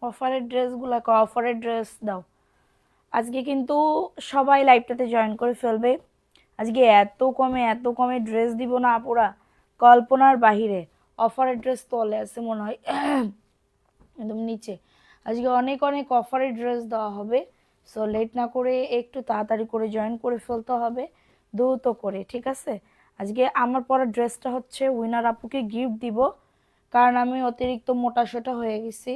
অফারের ড্রেসগুলোকে অফারের ড্রেস দাও। আজকে কিন্তু সবাই লাইভটাতে জয়েন করে ফেলবে। আজকে এত কমে ড্রেস দিব না আপুরা, কল্পনার বাহিরে। অফারের ড্রেস তলে আছে মনে হয় একদম নিচে। আজকে অনেক অনেক অফারের ড্রেস দেওয়া হবে। সো লেট না করে একটু তাড়াতাড়ি করে জয়েন করে ফেলতে হবে, দ্রুত করে, ঠিক আছে? আজকে আমার পরা ড্রেসটা হচ্ছে উইনার আপুকে গিফট দিব, কারণ আমি অতিরিক্ত মোটাসোটা হয়ে গেছি।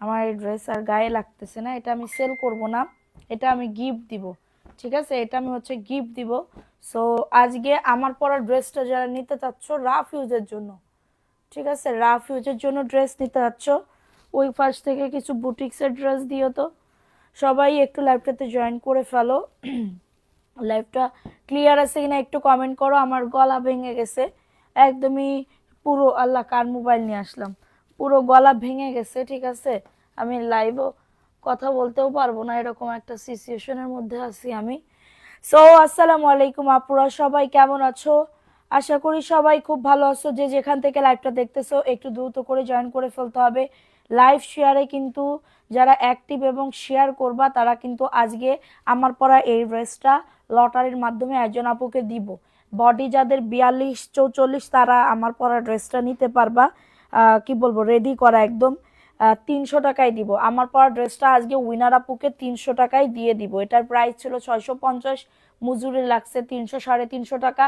আমার এই ড্রেস আর গায়ে লাগতেছে না, এটা আমি সেল করব না, এটা আমি গিফট দিব, ঠিক আছে? এটা আমি হচ্ছে গিফট দিব। সো আজকে আমার পরা ড্রেসটা যারা নিতে চাচ্ছ রাফ ইউজের জন্য, ঠিক আছে, রাফ ইউজের জন্য ড্রেস নিতে যাচ্ছ, ওই পাশ থেকে কিছু বুটিক্সের ড্রেস দিও তো। সবাই একটু লাইভটাতে জয়েন করে ফেলো। লাইভটা ক্লিয়ার আছে কিনা একটু কমেন্ট করো। আমার গলা ভেঙে গেছে একদমই পুরো, আল্লাহ কার মোবাইল নিয়ে আসলাম, পুরো গলা ভেঙে গেছে, ঠিক আছে? আমি লাইভও কথা বলতেও পারবো না, এরকম একটা সিচুয়েশনের মধ্যে আছি আমি। সো আসসালামু আলাইকুম আপুরা, সবাই কেমন আছো? আশা করি সবাই খুব ভালো আছো। যে যেখান থেকে লাইভটা দেখতেছো একটু দ্রুত করে জয়েন করে ফেলতে হবে। লাইভ শেয়ারে কিন্তু যারা অ্যাক্টিভ এবং শেয়ার করবা তারা কিন্তু আজকে আমার পরা এই ড্রেসটা লটারির মাধ্যমে একজন আপুকে দিব। বডি যাদের 42-44 তারা আমার পরা ড্রেসটা নিতে পারবা। কি বলবো, রেডি করা একদম। 300 টাকায় দিব আমার পরা ড্রেসটা আজকে উইনার আপুকে 300 টাকায় দিয়ে দিব। এটার প্রাইস ছিল 650, মজুরি লাগছে 300, 350 টাকা,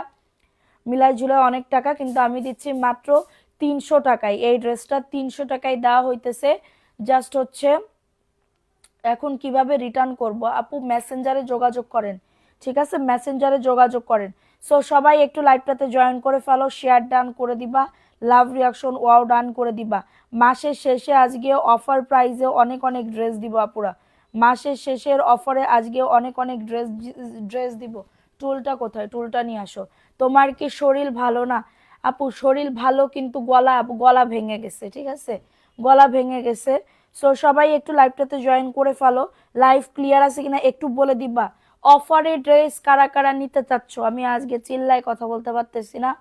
মিলাই ঝুলাই অনেক টাকা, কিন্তু আমি দিচ্ছি মাত্র 300 টাকায়। এই ড্রেসটা 300 টাকায় দেওয়া হইতেছে। জাস্ট হচ্ছে এখন কিভাবে রিটার্ন করব আপু, মেসেঞ্জারে যোগাযোগ করেন, ঠিক আছে? মেসেঞ্জারে যোগাযোগ করেন। সো সবাই একটু লাইভটাতে জয়েন করে ফেলো, শেয়ার ডান করে দিবা, লাভ রিয়াকশন ওয়াও ডান করে দিবা। মাসের শেষে আজকে অফার প্রাইসে অনেক অনেক ড্রেস দিব আপুরা। মাসের শেষের অফারে আজকে অনেক অনেক ড্রেস দিব। টুলটা কোথায়? টুলটা নিয়ে আসো। তোমার কি শরীর ভালো না আপু? শরীর ভালো, কিন্তু গলা ভেঙে গেছে, ঠিক আছে? গলা ভেঙে গেছে। সো সবাই একটু লাইভটাতে জয়েন করে ফেলো। লাইভ ক্লিয়ার আছে কিনা একটু বলে দিবা। অফারের ড্রেস কারা কারা নিতে চাচ্ছ? আমি আজকে চিল্লায় কথা বলতে পারতেছি না।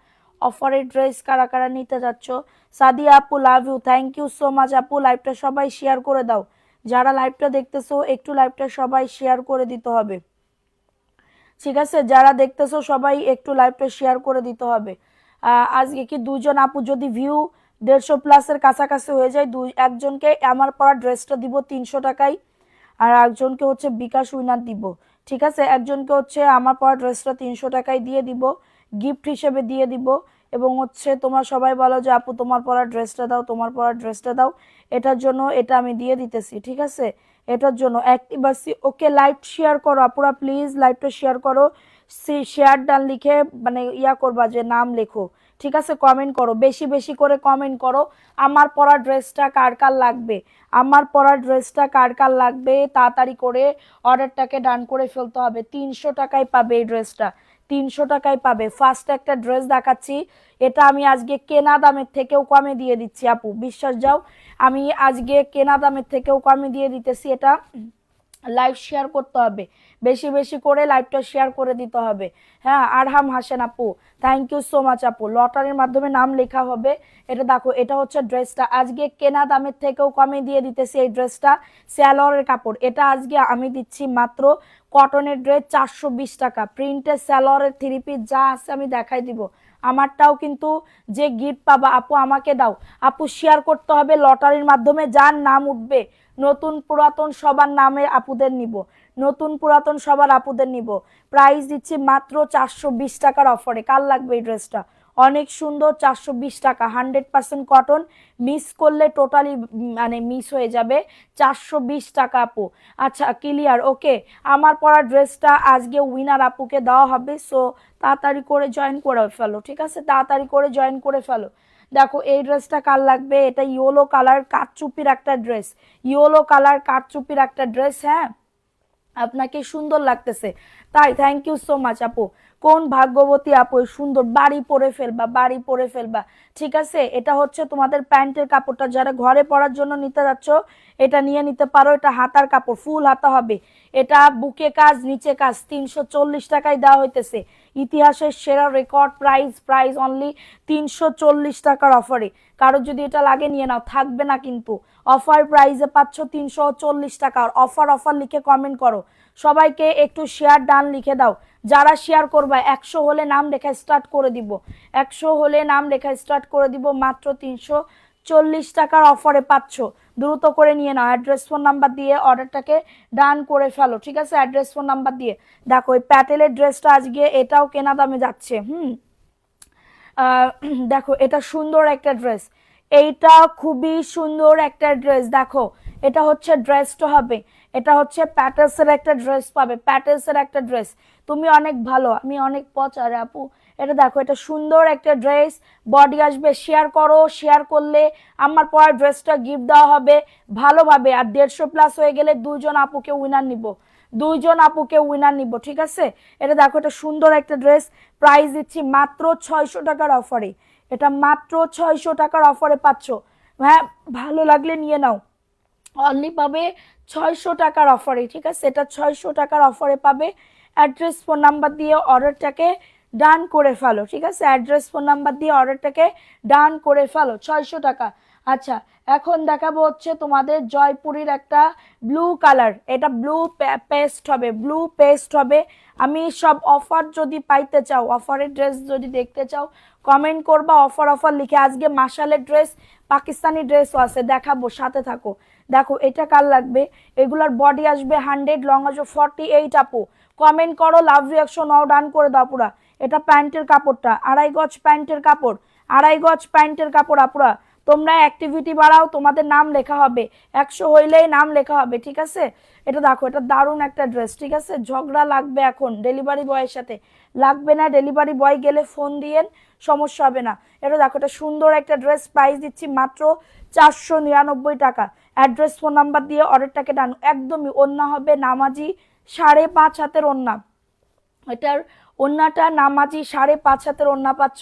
অফারের ড্রেস কারা কারা নিতে চাচ্ছ? সাদিয়া আপু love you, thank you so much আপু। লাইভটা সবাই শেয়ার করে দাও। যারা লাইভটা দেখতেছো একটু লাইভটা সবাই শেয়ার করে দিতে হবে, ঠিক আছে? যারা দেখতেছো সবাই একটু লাইভটা শেয়ার করে দিতে হবে। আজকে কি দুজন আপু যদি ভিউ 150 প্লাসের কাছাকাছি হয়ে যায়, একজনকে আমার পরা ড্রেসটা দিব 300 টাকায়, আর একজনকে হচ্ছে বিকাশ উইনার দিব, ঠিক আছে? একজনকে হচ্ছে আমার পরা ড্রেসটা 300 টাকায় দিয়ে দিব, গিফট হিসেবে দিয়ে দিব। এবং হচ্ছে তোমরা সবাই বলো যে আপু তোমার পরা ড্রেসটা দাও, তোমার পরা ড্রেসটা দাও, এটার জন্য এটা আমি দিয়ে দিতেছি, ঠিক আছে? এটার জন্য অ্যাক্টিভ আছি। ওকে, লাইভ শেয়ার করো আপুরা, প্লিজ লাইভটা শেয়ার করো। শেয়ার ডান লিখে মানে ইয়া করবা যে নাম লেখো, ঠিক আছে? কমেন্ট করো, বেশি বেশি করে কমেন্ট করো। আমার পরা ড্রেসটা কার কার লাগবে, আমার পরা ড্রেসটা কার কার লাগবে, তাড়াতাড়ি করে অর্ডারটাকে ডান করে ফেলতে হবে। 300 টাকায় পাবে এই ড্রেসটা, 300 টাকায় পাবে। ফার্স্ট একটা ড্রেস দেখাচ্ছি, এটা আমি আজকে কেনা দামের থেকেও কমে দিয়ে দিচ্ছি আপু, বিশ্বাস যাও, আমি আজকে কেনা দামের থেকেও কমে দিয়ে দিতেছি। এটা লাইভ শেয়ার করতে হবে, বেশি বেশি করে লাইভটা শেয়ার করে দিতে হবে। হ্যাঁ, আরহাম হাসান আপু, থ্যাংক ইউ সো মাচ আপু। লটারির মাধ্যমে নাম লেখা হবে। এটা দেখো, এটা হচ্ছে ড্রেসটা আজকে কেনা দামের থেকেও কমে দিয়ে দিতেছি। এই ড্রেসটা স্যালোয়ারের কাপড়, এটা আজকে আমি দিচ্ছি মাত্র কটনের ড্রেস 420 টাকা। প্রিন্টের স্যালোয়ারের 3 পিস যা আছে আমি দেখাই দিব। আমারটাও কিন্তু যে গিফট পাবা আপু আমাকে দাও। আপু শেয়ার করতে হবে, লটারির মাধ্যমে যার নাম উঠবে, নতুন পুরাতন সবার নামে আপুদের নিব, নতুন পুরাতন সবার আপুদের নিব। প্রাইস দিচ্ছি মাত্র 420 টাকার অফারে। কার লাগবে এই ড্রেসটা? অনেক সুন্দর, 420 টাকা, 100% কটন, মিস করলে টোটালি মানে মিস হয়ে যাবে। 420 টাকা আপু। আচ্ছা ক্লিয়ার, ওকে। আমার পরা ড্রেসটা আজকে উইনার আপুকে দেওয়া হবে। সো তাড়াতাড়ি করে জয়েন করে ফেলো, ঠিক আছে? তাড়াতাড়ি করে জয়েন করে ফেলো। দেখো এই ড্রেসটা কার লাগবে, এটা ইয়েলো কালার কাঠচুপির একটা ড্রেস, ইয়েলো কালার কাঠচুপির একটা ড্রেস। হ্যাঁ, আপনাকে সুন্দর লাগতেছে তাই থ্যাংক ইউ সো মাচ আপু। কোন ভাগ্যবতী আপু সুন্দর বাড়ি পরে ফেলবা, বাড়ি পরে ফেলবা। ঠিক আছে, এটা হচ্ছে তোমাদের প্যান্টের কাপড়টা, যারা ঘরে পরার জন্য নিতে যাচ্ছ এটা নিয়ে নিতে পারো। এটা হাতার কাপড়, ফুল হাতা হবে। এটা বুকে কাজ নিচে কাজ, 340 টাকায় দেওয়া হইতেছে। ইতিহাসের সেরা রেকর্ড প্রাইস, প্রাইস অনলি 340 টাকার অফারে। কারো যদি এটা লাগে নিয়ে নাও, থাকবে না কিন্তু। অফার প্রাইসে পাচ্ছ 340 টাকা। অফার অফার লিখে কমেন্ট করো। সবাইকে একটু শেয়ার ডান লিখে দাও। যারা শেয়ার করবা 100 হলে নাম লেখা স্টার্ট করে দিব, 100 হলে নাম লেখা স্টার্ট করে দিব। মাত্র 340 টাকার অফারে পাচ্ছ। দ্রুত করে নিয়ে নাও। অ্যাড্রেস ফোন নাম্বার দিয়ে অর্ডারটাকে ডান করে ফেলো। ঠিক আছে, অ্যাড্রেস ফোন নাম্বার দিয়ে। দেখো এই প্যাটেলের ড্রেসটা আজকে এটাও কেনা দামে যাচ্ছে। দেখো এটা সুন্দর একটা ড্রেস, এইটা খুবই সুন্দর একটা ড্রেস। দেখো এটা হচ্ছে ড্রেসটা হবে, এটা হচ্ছে প্যাটেলসের একটা ড্রেস পাবে, প্যাটেলসের একটা ড্রেস। তুমি অনেক ভালো, আমি অনেক পচা রে আপু। এটা দেখো, এটা সুন্দর একটা ড্রেস, বডি আসবে। শেয়ার করো, শেয়ার করলে আমার পরে ড্রেসটা গিফট দেওয়া হবে ভালোভাবে। আর 150+ হয়ে গেলে 2জন আপুকে উইনার নিব, 2জন আপুকে উইনার নিব। ঠিক আছে, এটা দেখো, এটা সুন্দর একটা ড্রেস। প্রাইস দিচ্ছি মাত্র 600 টাকার অফারে। এটা মাত্র 600 টাকার অফারে পাচ্ছ। হ্যাঁ, ভালো লাগলে নিয়ে নাও। অনলি পাবে 600 টাকার অফারে। ঠিক আছে, এটা 600 টাকার অফারে পাবে। অ্যাড্রেস ফোন নাম্বার দিয়ে অর্ডারটাকে ডান করে ফেলো। ঠিক আছে, অ্যাড্রেস ফোন নাম্বার দিয়ে অর্ডারটাকে ডান করে ফেলো। 600 টাকা। আচ্ছা, এখন দেখাবো হচ্ছে তোমাদের জয়পুরের একটা ব্লু কালার। এটা ব্লু পেস্ট হবে, ব্লু পেস্ট হবে। আমি সব অফার যদি পাইতে চাও, অফারের ড্রেস যদি দেখতে চাও, কমেন্ট করবা অফার অফার লিখে। আজকে মাশালের ড্রেস, পাকিস্তানি ড্রেসও আছে, দেখাবো, সাথে থাকো। দেখো এটা কার লাগবে, এগুলার বডি আসবে 100, লং আসবে 48। আপু কমেন্ট করো, লাভ রিয়াকশন নাও, ডান করে দাও পুরা। এটা প্যান্টের কাপড়টা 2.5 গজ প্যান্টের কাপড়, 2.5 গজ প্যান্টের কাপড়। আপুরা তোমরা অ্যাক্টিভিটি বাড়াও, তোমাদের নাম লেখা হবে, 100 হইলেই নাম লেখা হবে। ঠিক আছে, এটা দেখো, এটা দারুণ একটা ড্রেস। ঠিক আছে, ঝগড়া লাগবে এখন ডেলিভারি বয়ের সাথে, লাগবে না। ডেলিভারি বয় গেলে ফোন দিয়েন, সমস্যা হবে না। এটা দেখো, এটা সুন্দর একটা ড্রেস। প্রাইস দিচ্ছি মাত্র 499 টাকা। অ্যাড্রেস ফোন নাম্বার দিয়ে অর্ডারটাকে ডান। একদমই ওন্না হবে নামাজি 5.5 হাতের ওন্না। এটার ওন্নাটা নামাজি 5.5 হাতের ওন্না পাচ্ছ।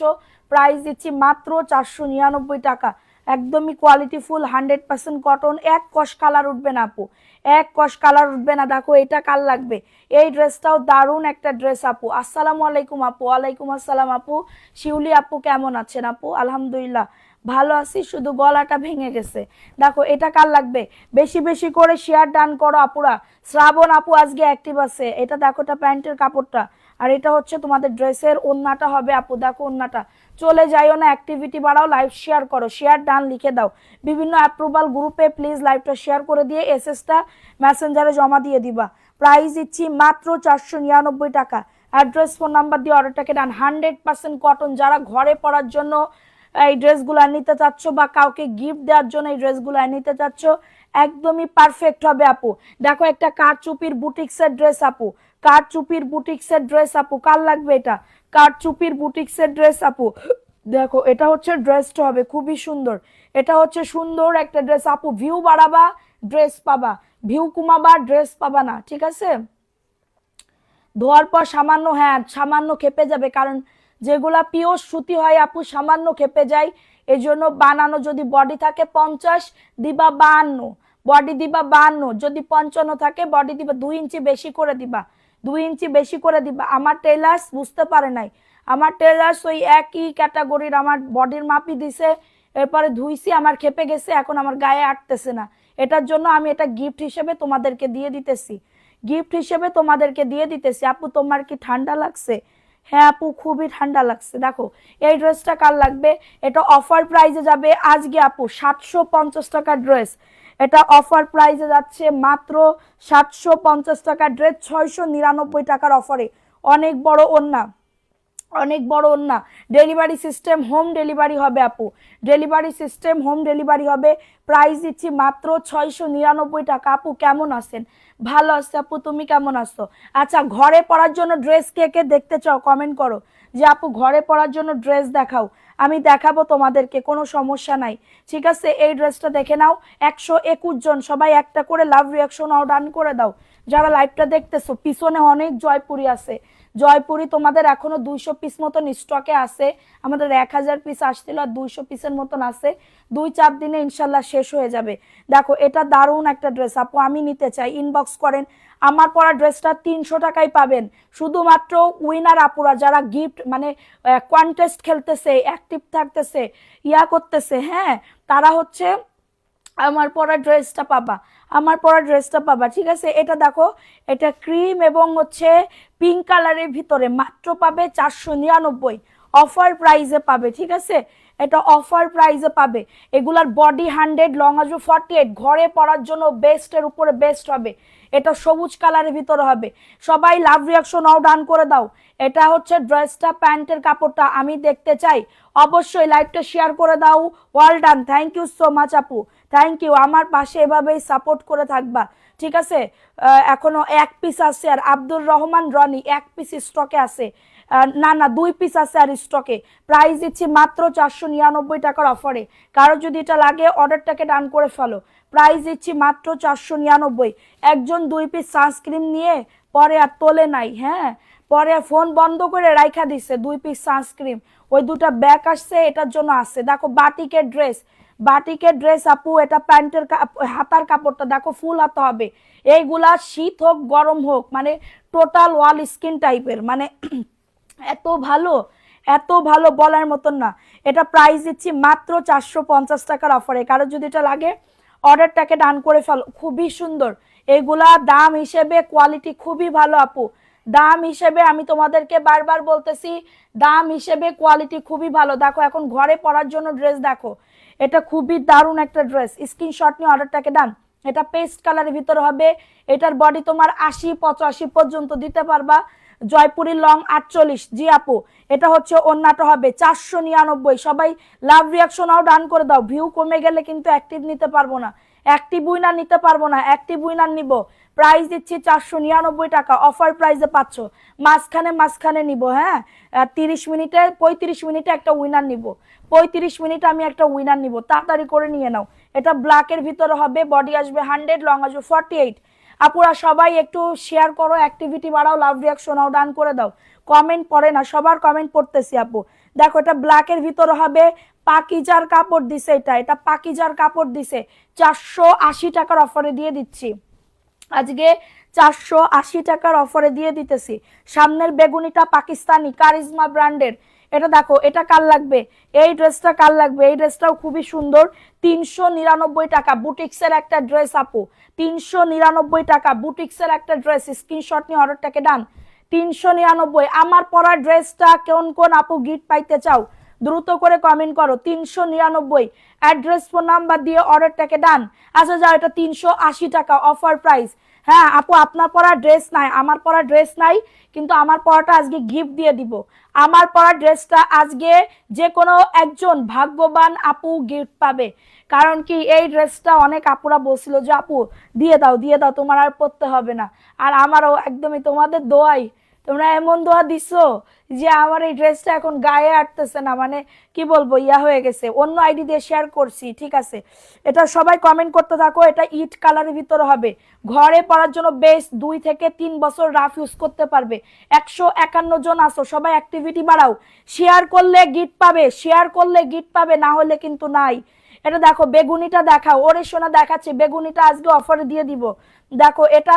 প্রাইস দিচ্ছি মাত্র 499 টাকা। একদমই কোয়ালিটি ফুল, 100% কটন। এক কষ কালার উঠবে না আপু, এক কষ কালার উঠবে না। দেখো এটা কাল লাগবে, এই ড্রেসটাও দারুণ একটা ড্রেস আপু। আসসালামু আলাইকুম আপু। ওয়ালাইকুম আসসালাম আপু। শিউলি আপু কেমন আছেন আপু? আলহামদুলিল্লাহ ভালো আছি, শুধু গলাটা ভেঙে গেছে। দেখো এটা কার লাগবে, বেশি বেশি করে শেয়ার ডান করো আপুরা। শ্রাবণ আপু আজকে অ্যাক্টিভ আছে। এটা দেখো, এটা প্যান্টের কাপড়টা, আর এটা হচ্ছে তোমাদের ড্রেসের ওন্নাটা হবে আপু। দেখো ওন্নাটা, চলে যাইও না, অ্যাক্টিভিটি বাড়াও, লাইভ শেয়ার করো, শেয়ার ডান লিখে দাও। বিভিন্ন অ্যাপ্রুভাল গ্রুপে প্লিজ লাইভটা শেয়ার করে দিয়ে এসএসটা মেসেঞ্জারে জমা দিয়ে দিবা। প্রাইস দিচ্ছি মাত্র 499 টাকা। অ্যাড্রেস ফোন নাম্বার দিয়ে অর্ডারটাকে ডান। 100% কটন। যারা ঘরে পরার জন্য এই ড্রেসগুলো নিতে চাচ্ছ বা কাউকে গিফট দেওয়ার জন্য এই ড্রেসগুলো নিতে চাচ্ছ, একদমই পারফেক্ট হবে আপু। দেখো একটা কারচুপির বুটিক্সের ড্রেস আপু, কারচুপির বুটিক্সের ড্রেস আপু। কার লাগবে এটা? কারচুপির বুটিক্সের ড্রেস আপু। দেখো এটা হচ্ছে ড্রেসটা হবে খুবই সুন্দর। এটা হচ্ছে সুন্দর একটা ড্রেস আপু। ভিউ বাড়াবা ড্রেস পাবা, ভিউ কমাবা ড্রেস পাবা না। ঠিক আছে, ধোয়ার পর সামান্য, হ্যাঁ সামান্য খেপে যাবে, কারণ যেগুলা পিওর সুতি হয় আপু সামান্য খেপে যায়। এই জন্য বানানো, যদি বডি থাকে 50 দিবা 52, বডি দিবা 52। যদি 55 থাকে বডি দিবা 2 ইঞ্চি বেশি করে দিবা, 2 ইঞ্চি বেশি করে দিবা। আমার টেলার্স বুঝতে পারে নাই, আমার টেলার্স ওই একই ক্যাটাগরির আমার বডির মাপই দিছে, এরপরে ধুইছি, আমার খেপে গেছে, এখন আমার গায়ে আটতেছে না। এটার জন্য আমি এটা গিফট হিসেবে তোমাদেরকে দিয়ে দিতেছি, গিফট হিসেবে তোমাদেরকে দিয়ে দিতেছি। আপু তোমার কি ঠান্ডা লাগছে? হ্যাঁ আপু খুবই ঠান্ডা লাগছে। দেখো এই ড্রেসটা কার লাগবে, এটা অফার প্রাইজে যাবে আজকে আপু 750 টাকার ড্রেস। এটা অফার প্রাইজে যাচ্ছে মাত্র 750 টাকার ড্রেস, 699 টাকার অফারে। অনেক বড় ওন্না, অনেক বড় ওন্না। ডেলিভারি সিস্টেম হোম ডেলিভারি হবে আপু, ডেলিভারি সিস্টেম হোম ডেলিভারি হবে। প্রাইস দিচ্ছি মাত্র 699 টাকা। আপু কেমন আছেন? ভালো আছে আপু, তুমি কেমন আছো? আচ্ছা, ঘরে পরার জন্য ড্রেস কে কে দেখতে চাও কমেন্ট করো, যে আপু ঘরে পরার জন্য ড্রেস দেখাও, আমি দেখাবো তোমাদেরকে, কোনো সমস্যা নাই। ঠিক আছে, এই ড্রেসটা দেখে নাও। 121 জন, সবাই একটা করে লাভ রিয়াকশন ডান করে দাও। যারা লাইভটা দেখতেছো, পিছনে অনেক জয়পুরি আছে, জয়পুরি তোমাদের এখনো 200 পিস মতন স্টকে আছে, আমাদের 1000 পিস আসছিল আর 200 পিসের মতন আছে, 2-4 দিনে ইনশাল্লাহ শেষ হয়ে যাবে। দেখো এটা দারুণ একটা ড্রেস আপু, আমি নিতে চাই, ইনবক্স করেন। আমার পরা ড্রেসটা 300 টাকায় পাবেন, শুধুমাত্র উইনার আপুরা যারা গিফট মানে কন্টেস্ট খেলতেছে, অ্যাক্টিভ থাকতেছে, ইয়া করতেছে, হ্যাঁ তারা হচ্ছে আমার পরা ড্রেসটা পাবা, আমার পরা ড্রেসটা পাবা, ঠিক আছে। এটা দেখো, এটা ক্রিম এবং হচ্ছে পিঙ্ক কালারের ভিতরে, মাত্র পাবে 499, অফার প্রাইসে পাবে, ঠিক আছে। এটা অফার প্রাইসে পাবে। এগুলার বডি 100, লং আসবে 48, ঘরে পরার জন্য বেস্টের উপরে বেস্ট হবে। এটা সবুজ কালারের ভিতরে হবে। সবাই লাভ রিয়াকশন নাও ডান করে দাও। এটা হচ্ছে ড্রেসটা, প্যান্টের কাপড়টা আমি দেখতে চাই, অবশ্যই লাইভটা শেয়ার করে দাও। Well done, thank you so much আপু, থ্যাংক ইউ। আমার পাশে এভাবেই সাপোর্ট করে থাকবা, ঠিক আছে। এখনো 1 পিস আছে, আর আব্দুর রহমান রনি 1 পিস স্টকে আছে, না না 2 পিস আছে আর স্টকে। প্রাইস দিচ্ছি মাত্র 499 টাকার অফারে। কারো যদি এটা লাগে অর্ডারটাকে ডান করে ফেলো। প্রাইস দিচ্ছি মাত্র 499। একজন 2 পিস সানস্ক্রিন নিয়ে পরে আর তোলে নাই, হ্যাঁ পরে ফোন বন্ধ করে রাইখা দিছে 2 পিস সানস্ক্রিন। ওই 2টা ব্যাগ আসছে, এটার জন্য আসছে। দেখো বাটিকের ড্রেস, বাটিকের ড্রেস আপু, এটা প্যান্টের হাতার কাপড়টা দেখো ফুল হাতা হবে। এইগুলা শীত হোক গরম হোক, মানে টোটাল ওয়াল স্কিন টাইপের, মানে এত ভালো, এত ভালো বলার মতন না। এটা প্রাইস দিচ্ছি মাত্র 450 টাকার অফারে। কারো যদি এটা লাগে অর্ডারটাকে ডান করে ফেলো। খুবই সুন্দর এগুলা, দাম হিসেবে কোয়ালিটি খুবই ভালো আপু, দাম হিসেবে আমি তোমাদেরকে বারবার বলতেছি, দাম হিসেবে কোয়ালিটি খুবই ভালো। দেখো এখন ঘরে পরার জন্য ড্রেস দেখো, এটা খুবই দারুণ একটা ড্রেস। স্ক্রিনশট নিয়ে অর্ডারটাকে ডান। এটা পেস্ট কালারের ভিতরে হবে। এটার বডি তোমার 80-85 পর্যন্ত দিতে পারবা। জয়পুরি লং 48, জি আপু। এটা হচ্ছে ওন্নাটা হবে 499। সবাই লাভ রিয়াকশনাও ডান করে দাও। ভিউ কমে গেলে কিন্তু অ্যাক্টিভ নিতে পারবো না, অ্যাক্টিভ উইনার নিতে পারবো না, অ্যাক্টিভ উইনার নিব। প্রাইস দিচ্ছি 499 টাকা, অফার প্রাইসে পাচ্ছ। মাঝখানে নিব, হ্যাঁ 35 মিনিটে একটা উইনার নিব। 35 মিনিটে আমি একটা উইনার নিব, তাড়াতাড়ি করে নিয়ে নাও। এটা ব্ল্যাকের ভিতরে হবে, বডি আসবে 100, লং আসবে 48। আপুরা সবাই একটু শেয়ার করো, অ্যাক্টিভিটি বাড়াও, লাভ রিয়াকশনাও ডান করে দাও। কমেন্ট পড়ে না, সবার কমেন্ট পড়তেছি আপু। দেখো এটা ব্ল্যাকের ভিতরে হবে, পাকিজার কাপড় দিছে, এটা পাকিজার কাপড় দিছে। 480 টাকার অফারে দিয়ে দিচ্ছি আজকে, 480 টাকার অফারে দিয়ে দিতেছি। সামনের বেগুনিটা পাকিস্তানি কারিজমা ব্র্যান্ডের। এটা দেখো, এটা কার লাগবে, এই ড্রেসটা কার লাগবে, এই ড্রেসটাও খুবই সুন্দর। 399 টাকা, বুটিক্সের একটা ড্রেস আপু, 399 টাকা বুটিক্সের একটা ড্রেস। স্ক্রিনশট নিয়ে অর্ডারটাকে ডান। 399। আমার পরা ড্রেসটা কোন কোন আপু গিফট পাইতে চাও দ্রুত করে কমেন্ট করো। 399, অ্যাড্রেস ফোন নাম্বার দিয়ে অর্ডারটাকে ডান। আচ্ছা যাও, এটা 380 টাকা অফার প্রাইস। হ্যাঁ আপু, আপনার পরা ড্রেস নাই, আমার পরা ড্রেস নাই, কিন্তু আমার পরাটা আজকে গিফট দিয়ে দিব। আমার পরা ড্রেসটা আজকে যে কোনো একজন ভাগ্যবান আপু গিফট পাবে। কারণ কি, এই ড্রেসটা অনেক আপুরা বলছিল যে আপু দিয়ে দাও দিয়ে দাও, তোমার আর পরতে হবে না। আর আমারও একদমই তোমাদের দোয়াই, তোমরা এমন দোয়া দিছো যে আমার এই ড্রেসটা এখন গায়ে আটতেছে না, মানে কি বলবো, ইয়া হয়ে গেছে। অন্য আইডি দিয়ে শেয়ার করছি, ঠিক আছে। এটা সবাই কমেন্ট করতে থাকো। এটা ইট কালারের ভিতরে হবে, ঘরে পরার জন্য বেস্ট, 2 থেকে 3 বছর রাফ ইউজ করতে পারবে। 151 জন আসো, সবাই অ্যাক্টিভিটি বাড়াও। শেয়ার করলে গিফট পাবে, শেয়ার করলে গিফট পাবে, না হলে কিন্তু নাই। এটা দেখো, বেগুনিটা দেখাও, ওরে সোনা দেখাচ্ছে, বেগুনিটা আজকে অফারে দিয়ে দিব। দেখো এটা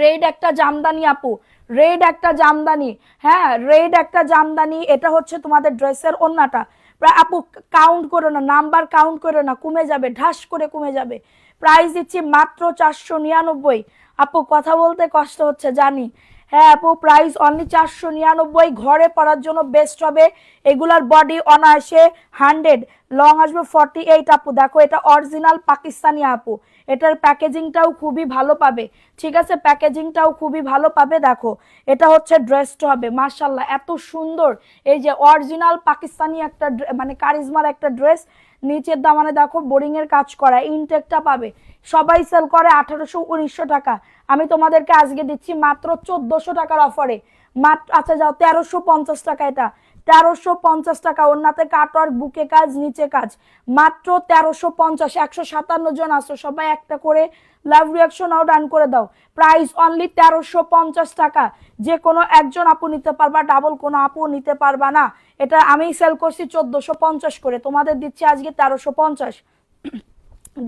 রেড একটা জামদানি আপু, রেড একটা জামদানি, হ্যাঁ রেড একটা জামদানি। এটা হচ্ছে তোমাদের ড্রেসের ওন্নাটা। প্রায় আপু কাউন্ট করো না, নাম্বার কাউন্ট করো না, কমে যাবে, ঢাস করে কমে যাবে। প্রাইস দিচ্ছি মাত্র 499। আপু কথা বলতে কষ্ট হচ্ছে জানি, হ্যাঁ আপু প্রাইস অনলি 499। ঘরে পরার জন্য বেস্ট হবে। এগুলার বডি অনায়াসে 100, লং আসবে 48 আপু। দেখো এটা অরিজিনাল পাকিস্তানি আপু, এটার প্যাকেজিংটাও খুবই ভালো পাবে, ঠিক আছে, প্যাকেজিংটাও খুবই ভালো পাবে। দেখো এটা হচ্ছে ড্রেসটা হবে, মাশাল্লাহ এত সুন্দর। এই যে অরিজিনাল পাকিস্তানি একটা মানে কারিজমার একটা ড্রেস, নিচের দামানে দেখো বোরিং এর কাজ করা, ইনটেকটা পাবে। সবাই সেল করে 1800-1900 টাকা, আমি তোমাদেরকে আজকে দিচ্ছি মাত্র 1400 টাকার অফারে। মাত্র, আচ্ছা যাও 1350 টাকা, এটা 1350 টাকা। ওন্নাতে কাটওয়ার্ক, বুকে কাজ, নিচে কাজ, মাত্র 1350। 157 জন আসো, সবাই একটা করে লাভ রিয়াকশন আউট ডান করে দাও। প্রাইস অনলি 1350 টাকা। যে কোনো একজন আপু নিতে পারবা, ডাবল কোনো আপু নিতে পারবা না। এটা আমি সেল করছি 1450 করে, তোমাদের দিচ্ছি আজকে 1350।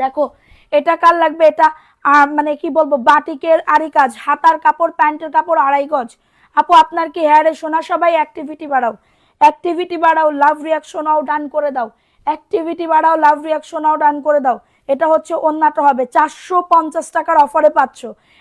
দেখো এটা কার লাগবে, এটা মানে কি বলবো, বাটিকের আরি কাজ, হাতার কাপড়, প্যান্টের কাপড় 2.5 গজ। আপু আপনার কি হেয়ারে সোনা? সবাই অ্যাক্টিভিটি বাড়াও, অ্যাক্টিভিটি বাড়াও, লাভ রিয়াকশনাও ডান করে দাও, অ্যাক্টিভিটি বাড়াও, লাভ রিয়াকশনাও ডান করে দাও। এটা হচ্ছে ওন্নাটা হবে 450 টাকার অফারে পাচ্ছ।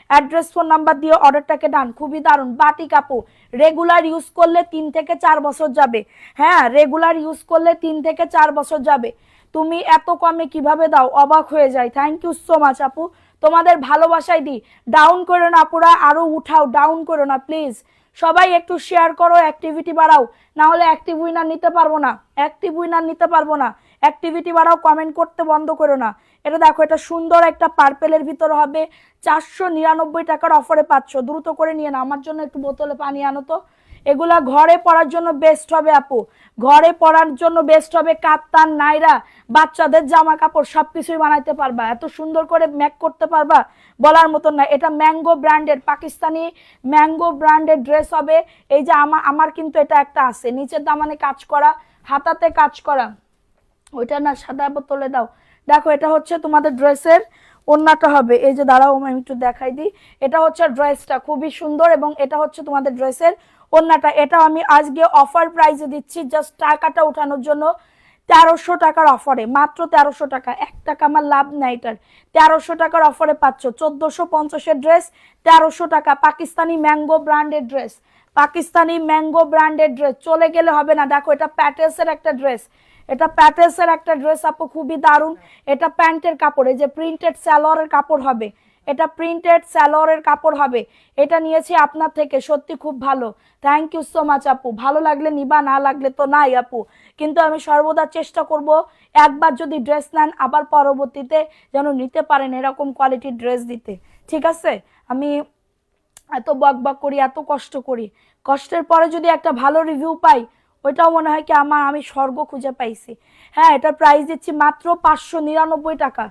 অ্যাড্রেস ফোন নাম্বার দিয়ে অর্ডারটাকে ডান। খুবই দারুণ বাটিক আপু, রেগুলার ইউজ করলে 3 থেকে 4 বছর যাবে। হ্যাঁ, রেগুলার ইউজ করলে 3 থেকে 4 বছর যাবে। তুমি এত কমে কিভাবে দাও, অবাক হয়ে যায়। থ্যাংক ইউ সো মাচ আপু, তোমাদের ভালোবাসাই দিই। ডাউন করো না আপুরা, আরো উঠাও, ডাউন করো না প্লিজ। সবাই একটু শেয়ার করো, অ্যাক্টিভিটি বাড়াও, না হলে অ্যাক্টিভ উইনার নিতে পারবো না, অ্যাক্টিভ উইনার নিতে পারবো না। অ্যাক্টিভিটি বাড়াও, কমেন্ট করতে বন্ধ করো না। এটা দেখো, এটা সুন্দর একটা পার্পেলের ভিতর হবে, 499 টাকার অফারে পাচ্ছ। দ্রুত করে নিয়ে না, আমার জন্য একটু বোতলে পানি আনো তো। এগুলা ঘরে পড়ার জন্য বেস্ট হবে আপু, ঘরে পড়ার জন্য বেস্ট হবে। কাপ্তান, নাইরা, বাচ্চাদের জামা কাপড় সবকিছুই বানাইতে পারবা, এত সুন্দর করে মেক করতে পারবা, বলার মতন না। এটা ম্যাঙ্গো ব্র্যান্ডের, পাকিস্তানি ম্যাঙ্গো ব্র্যান্ডের ড্রেস হবে। এই যে আমার কিন্তু এটা একটা আছে, নিচের দামানে কাজ করা, হাতাতে কাজ করা, ওইটা না, সাদা বোতলে দাও। দেখো এটা হচ্ছে তোমাদের ড্রেসের ওন্নাটা হবে। এই যে দাঁড়াও আমি একটু দেখাই দিই, এটা হচ্ছে ড্রেসটা খুবই সুন্দর, এবং এটা হচ্ছে তোমাদের ড্রেসের ওন্নাটা। এটা আমি আজকে অফার প্রাইসে দিচ্ছি, জাস্ট টাকাটা উঠানোর জন্য। 1300 টাকার অফারে, মাত্র 1300 টাকা, 1 টাকা আমার লাভ নাই এটার। 1300 টাকার অফারে পাচ্ছ 1450-এর ড্রেস 1300 টাকা। পাকিস্তানি ম্যাঙ্গো ব্র্যান্ডের ড্রেস, পাকিস্তানি ম্যাঙ্গো ব্র্যান্ডের ড্রেস, চলে গেলে হবে না। দেখো এটা প্যাটেলসের একটা ড্রেস, এটা প্যাটেলসের একটা ড্রেস আপু, খুবই দারুণ। এটা প্যান্টের কাপড়, এই যে প্রিন্টেড সালোয়ারের কাপড় হবে, এটা প্রিন্টেড সালোয়ারের কাপড় হবে। এটা নিয়েছি আপনার থেকে, সত্যি খুব ভালো। থ্যাংক ইউ সো মাচ আপু, ভালো লাগলে নিবা, না লাগলে তো নাই আপু। কিন্তু আমি সর্বদা চেষ্টা করব, একবার যদি ড্রেস নেন আবার পরবর্তীতে যেন নিতে পারেন এরকম কোয়ালিটির ড্রেস দিতে, ঠিক আছে? আমি এত বক বক করি, এত কষ্ট করি, কষ্টের পরে যদি একটা ভালো রিভিউ পাই, ওইটাও মনে হয় কি আমি স্বর্গ খুঁজে পাইছি। হ্যাঁ, এটার প্রাইস দিচ্ছি মাত্র 599 টাকা,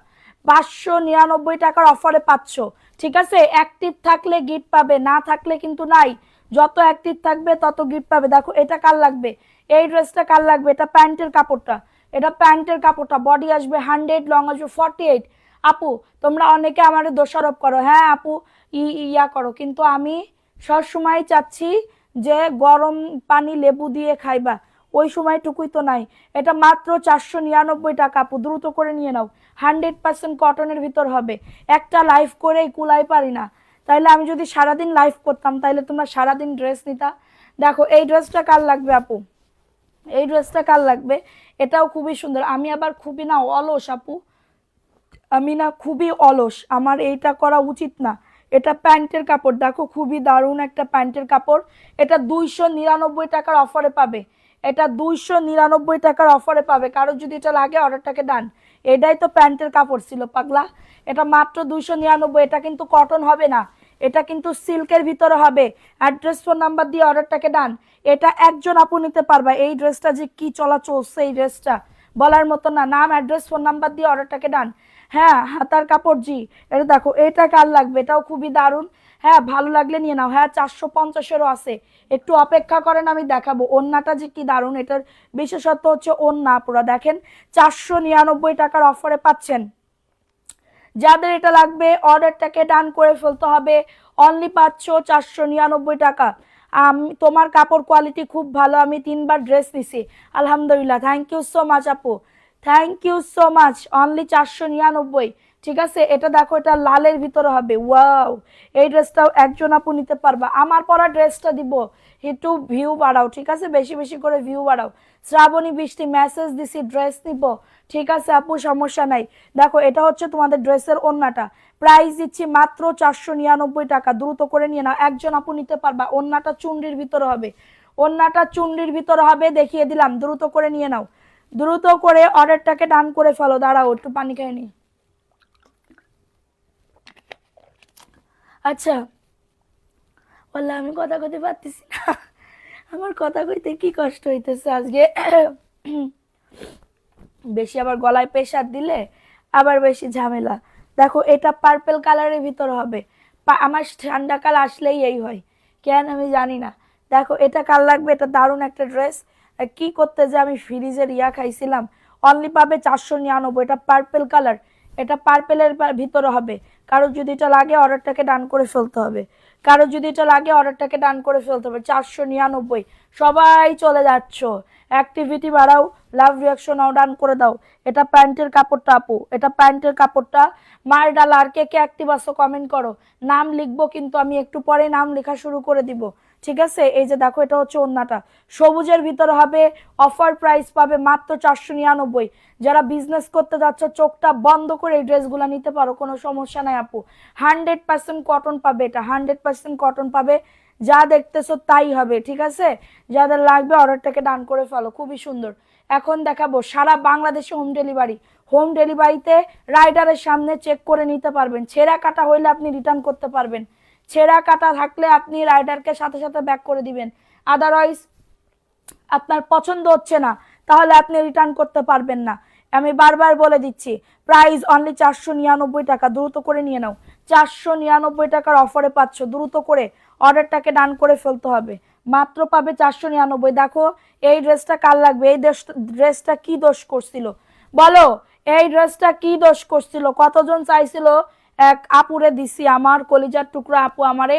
599 টাকার অফারে পাচ্ছ, ঠিক আছে? অ্যাক্টিভ থাকলে গিফট পাবে, না থাকলে কিন্তু নাই। যত অ্যাক্টিভ থাকবে তত গিফট পাবে। দেখো এটা কার লাগবে, এই ড্রেসটা কার লাগবে, এটা প্যান্টের কাপড়টা, এটা প্যান্টের কাপড়টা, বডি আসবে 100, লং আসবে 48। আপু তোমরা অনেকে আমার দোষারোপ করো, হ্যাঁ আপু ইয়া করো, কিন্তু আমি সবসময় চাচ্ছি যে গরম পানি লেবু দিয়ে খাইবা, ওই সময়টুকুই তো নাই। এটা মাত্র 499 টাকা আপু, দ্রুত করে নিয়ে নাও। 100% কটনের ভিতর হবে। একটা লাইভ করেই কুলাই পারি না, তাইলে আমি যদি সারাদিন লাইভ করতাম তাইলে তোমরা সারাদিন ড্রেস নিতা। দেখো এই ড্রেসটা কার লাগবে আপু, এই ড্রেসটা কার লাগবে, এটাও খুবই সুন্দর। আমি আবার খুবই না অলস আপু, আমি না খুবই অলস, আমার এইটা করা উচিত না। এটা প্যান্টের কাপড়, দেখো খুবই দারুণ একটা প্যান্টের কাপড়। এটা 299 টাকার অফারে পাবে, এটা 299 টাকার অফারে পাবে। কারো যদি এটা লাগে অর্ডারটাকে ডান। এটাই তো প্যান্টের কাপড় ছিল পাগলা, এটা মাত্র 299। এটা কিন্তু কটন হবে না, এটা কিন্তু সিল্কের ভিতরে হবে। অ্যাড্রেস ফোন নাম্বার দিয়ে অর্ডারটাকে ডান। এটা একজন আপু নিতে পারবা। এই ড্রেসটা যে কি চলা চলছে, এই ড্রেসটা বলার মতো না। নাম, অ্যাড্রেস, ফোন নাম্বার দিয়ে অর্ডারটাকে ডান। হ্যাঁ, হাতার কাপড় জি। এটা দেখো এটা কার লাগবে, এটাও খুবই দারুণ। হ্যাঁ, ভালো লাগলে নিয়ে নাও। হ্যাঁ, 450-এরও আছে, একটু অপেক্ষা করেন আমি দেখাবো। ওন্নাটা যে কি দারুণ, এটার বিশেষত্ব হচ্ছে ওন্না। পুরো দেখেন 499 টাকার অফারে পাচ্ছেন। যাদের এটা লাগবে অর্ডারটাকে ডান করে ফেলতে হবে। অনলি পাচ্ছ 499 টাকা। তোমার কাপড় কোয়ালিটি খুব ভালো, আমি 3বার ড্রেস নিছি আলহামদুলিল্লাহ। থ্যাংক ইউ সো মাচ আপু, thank you so much. Only 499, ঠিক আছে? এটা দেখো, এটা লালের ভিতরে হবে, ওয়াও। এই ড্রেসটাও একজন আপু নিতে পারবা। আমার পরা ড্রেসটা দিব, একটু ভিউ বাড়াও, ঠিক আছে? বেশি বেশি করে ভিউ বাড়াও। শ্রাবণী বৃষ্টি মেসেজ দিছি, ড্রেস নিব, ঠিক আছে আপু, সমস্যা নাই। দেখো এটা হচ্ছে তোমাদের ড্রেসের ওন্নাটা, প্রাইস দিচ্ছি মাত্র 499 টাকা। দ্রুত করে নিয়ে নাও, একজন আপু নিতে পারবা। ওন্নাটা চুন্ডির ভিতরে হবে, ওন্নাটা চুন্ডির ভিতরে হবে, দেখিয়ে দিলাম। দ্রুত করে নিয়ে নাও, দ্রুত করে অর্ডারটাকে ডান করে ফেলো। দাঁড়াও একটু পানি খাই নি। আচ্ছা, বললাম আমি কথা কইতে পারতেছি না, আমার কথা কইতে কি কষ্ট হইতেছে আজকে। বেশি আবার গলায় প্রেসার দিলে আবার বেশি ঝামেলা। দেখো এটা পার্পল কালারের ভিতর হবে। আমার ঠান্ডা কাল আসলেই এই হয়, কেন আমি জানি না। দেখো এটা কাল লাগবে, এটা দারুণ একটা ড্রেস। কি করতে যে আমি ফ্রিজের খাইছিলাম। অনলি পাবে 499, এটা পার্পল কালার, এটা পার্পেলের ভিতরে হবে। কারো যদি এটা লাগে অর্ডারটাকে ডান করে ফেলতে হবে, কারো যদি এটা লাগে অর্ডারটাকে ডান করে ফেলতে হবে। 499, সবাই চলে যাচ্ছ। অ্যাক্টিভিটি বাড়াও, লাভ রিয়াকশন ডান করে দাও। এটা প্যান্টের কাপড়টা আপু, এটা প্যান্টের কাপড়টা। মার ডালা আর কে কে অ্যাক্টিভ আসো কমেন্ট করো। নাম লিখবো কিন্তু আমি একটু পরে নাম লেখা শুরু করে দিব, ঠিক আছে। এই যে দেখো এটা হচ্ছে ওন্নাটা, সবুজের ভিতরে হবে। অফার প্রাইস পাবে মাত্র 499। যারা বিজনেস করতে যাচ্ছ চোখটা বন্ধ করে এই ড্রেসগুলো নিতে পারো, কোনো সমস্যা নাই আপু। 100% কটন পাবে, এটা 100% কটন পাবে। যা দেখতেছো তাই হবে, ঠিক আছে। যাদের লাগবে অর্ডারটাকে ডান করে ফেলো, খুবই সুন্দর। এখন দেখাবো সারা বাংলাদেশে হোম ডেলিভারি। হোম ডেলিভারিতে রাইডারের সামনে চেক করে নিতে পারবেন। ছেঁড়া কাটা হইলে আপনি রিটার্ন করতে পারবেন, ছেঁড়া কাটা থাকলে আপনি রাইডারকে সাথে সাথে ব্যাক করে দিবেন। আদারওয়াইজ আপনার পছন্দ হচ্ছে না তাহলে আপনি রিটার্ন করতে পারবেন না। আমি বারবার বলে দিচ্ছি, প্রাইস অনলি 499 টাকা, দ্রুত করে নিয়ে নাও। 499 টাকার অফারে পাচ্ছ, দ্রুত করে অর্ডারটাকে ডান করে ফেলতে হবে। মাত্র পাবে 499। দেখো এই ড্রেসটা কার লাগবে? এই ড্রেসটা কি দোষ করছিল বলো? এই ড্রেসটা কি দোষ করছিল? কতজন চাইছিল? এক আপুরে দিছি, আমার কলিজার টুকরা আপু আমারে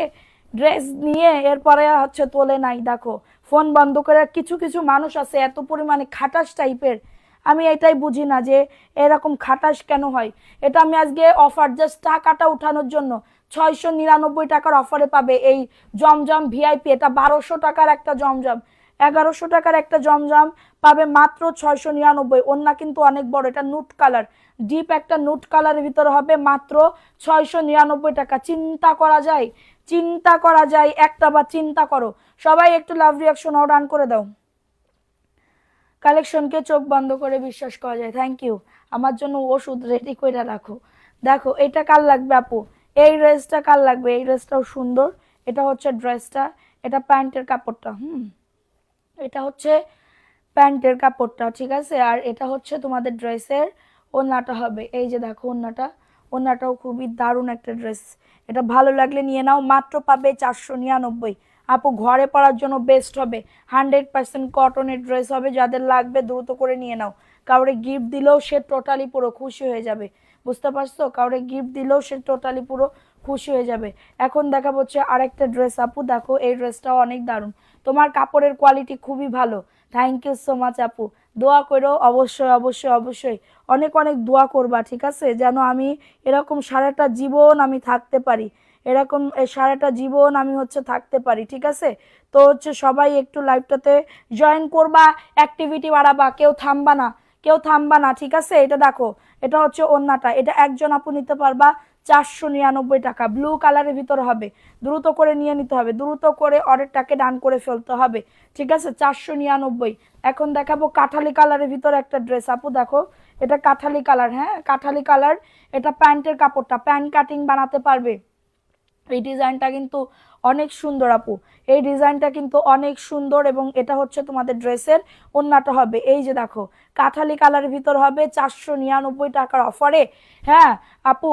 ড্রেস নিয়ে এরপরে হচ্ছে তোলে নাই। দেখো ফোন বন্ধ করে, কিছু কিছু মানুষ আছে এত পরিমাণে খাটাস টাইপের, আমি এটাই বুঝি না যে এরকম খাটাস কেন হয়। এটা আমি আজকে অফার জাস্ট টাকাটা উঠানোর জন্য 699 টাকার অফারে পাবে এই জমজম ভিআইপি। এটা 1200 টাকার একটা জমজম, 1100 টাকার একটা জমজম পাবে মাত্র 699। ওন্না কিন্তু অনেক বড়, এটা নুট কালার, ডিপ একটা নুট কালারের ভিতরে হবে, মাত্র 699 টাকা। চিন্তা করা যায়, চিন্তা করা যায় একটা বার চিন্তা করো। সবাই একটু লাভ রিয়াকশন ডান করে দাও। কালেকশনকে চোখ বন্ধ করে বিশ্বাস করা যায়। Thank you. আমার জন্য ওষুধ রেডি করে রাখো। দেখো এটা কার লাগবে আপু? এই ড্রেসটা কার লাগবে? এই ড্রেসটাও সুন্দর। এটা হচ্ছে ড্রেসটা, এটা প্যান্টের কাপড়টা, এটা হচ্ছে প্যান্টের কাপড়টা, ঠিক আছে। আর এটা হচ্ছে তোমাদের ড্রেসের ওন্নাটা হবে। এই যে দেখো ওন্নাটা, ওন্নাটাও খুবই দারুণ একটা ড্রেস। এটা ভালো লাগলে নিয়ে নাও, মাত্র পাবে 499। আপু ঘরে পরার জন্য বেস্ট হবে, 100% কটনের ড্রেস হবে। যাদের লাগবে দ্রুত করে নিয়ে নাও। কাউরে গিফট দিলেও সে টোটালি পুরো খুশি হয়ে যাবে, বুঝতে পারছো? কাউরে গিফট দিলেও সে টোটালি পুরো খুশি হয়ে যাবে। এখন দেখা হচ্ছে আরেকটা ড্রেস আপু, দেখো এই ড্রেসটাও অনেক দারুণ। তোমার কাপড়ের কোয়ালিটি খুবই ভালো, থ্যাংক ইউ সো মাচ আপু। দোয়া করো অবশ্যই অবশ্যই অবশ্যই, অনেক অনেক দোয়া করবা, ঠিক আছে, যেন আমি এরকম সারাটা জীবন আমি থাকতে পারি, এরকম সারাটা জীবন আমি হচ্ছে থাকতে পারি, ঠিক আছে। তো হচ্ছে সবাই একটু লাইভটাতে জয়েন করবা, অ্যাক্টিভিটি বাড়াবা, কেউ থামবা না, কেউ থামবা না, ঠিক আছে। এটা দেখো এটা হচ্ছে ওন্নাটা, এটা একজন আপু নিতে পারবা 499 টাকা, ব্লু কালারের ভিতরে হবে। দ্রুত করে নিয়ে নিতে হবে, দ্রুত করে অর্ডারটাকে ডান করে ফেলতে হবে, ঠিক আছে। 499। এখন দেখাবো কাঠালি কালারের ভিতরে একটা ড্রেস আপু, দেখো এটা কাঠালি কালার, হ্যাঁ কাঠালি কালার। এটা প্যান্টের কাপড়টা, প্যান্ট কাটিং বানাতে পারবে। এই ডিজাইনটা কিন্তু অনেক সুন্দর আপু, এই ডিজাইনটা কিন্তু অনেক সুন্দর। এবং এটা হচ্ছে তোমাদের ড্রেসের ওন্নাটা হবে। এই যে দেখো কাঠালি কালারের ভিতর হবে, 499 টাকার অফারে। হ্যাঁ আপু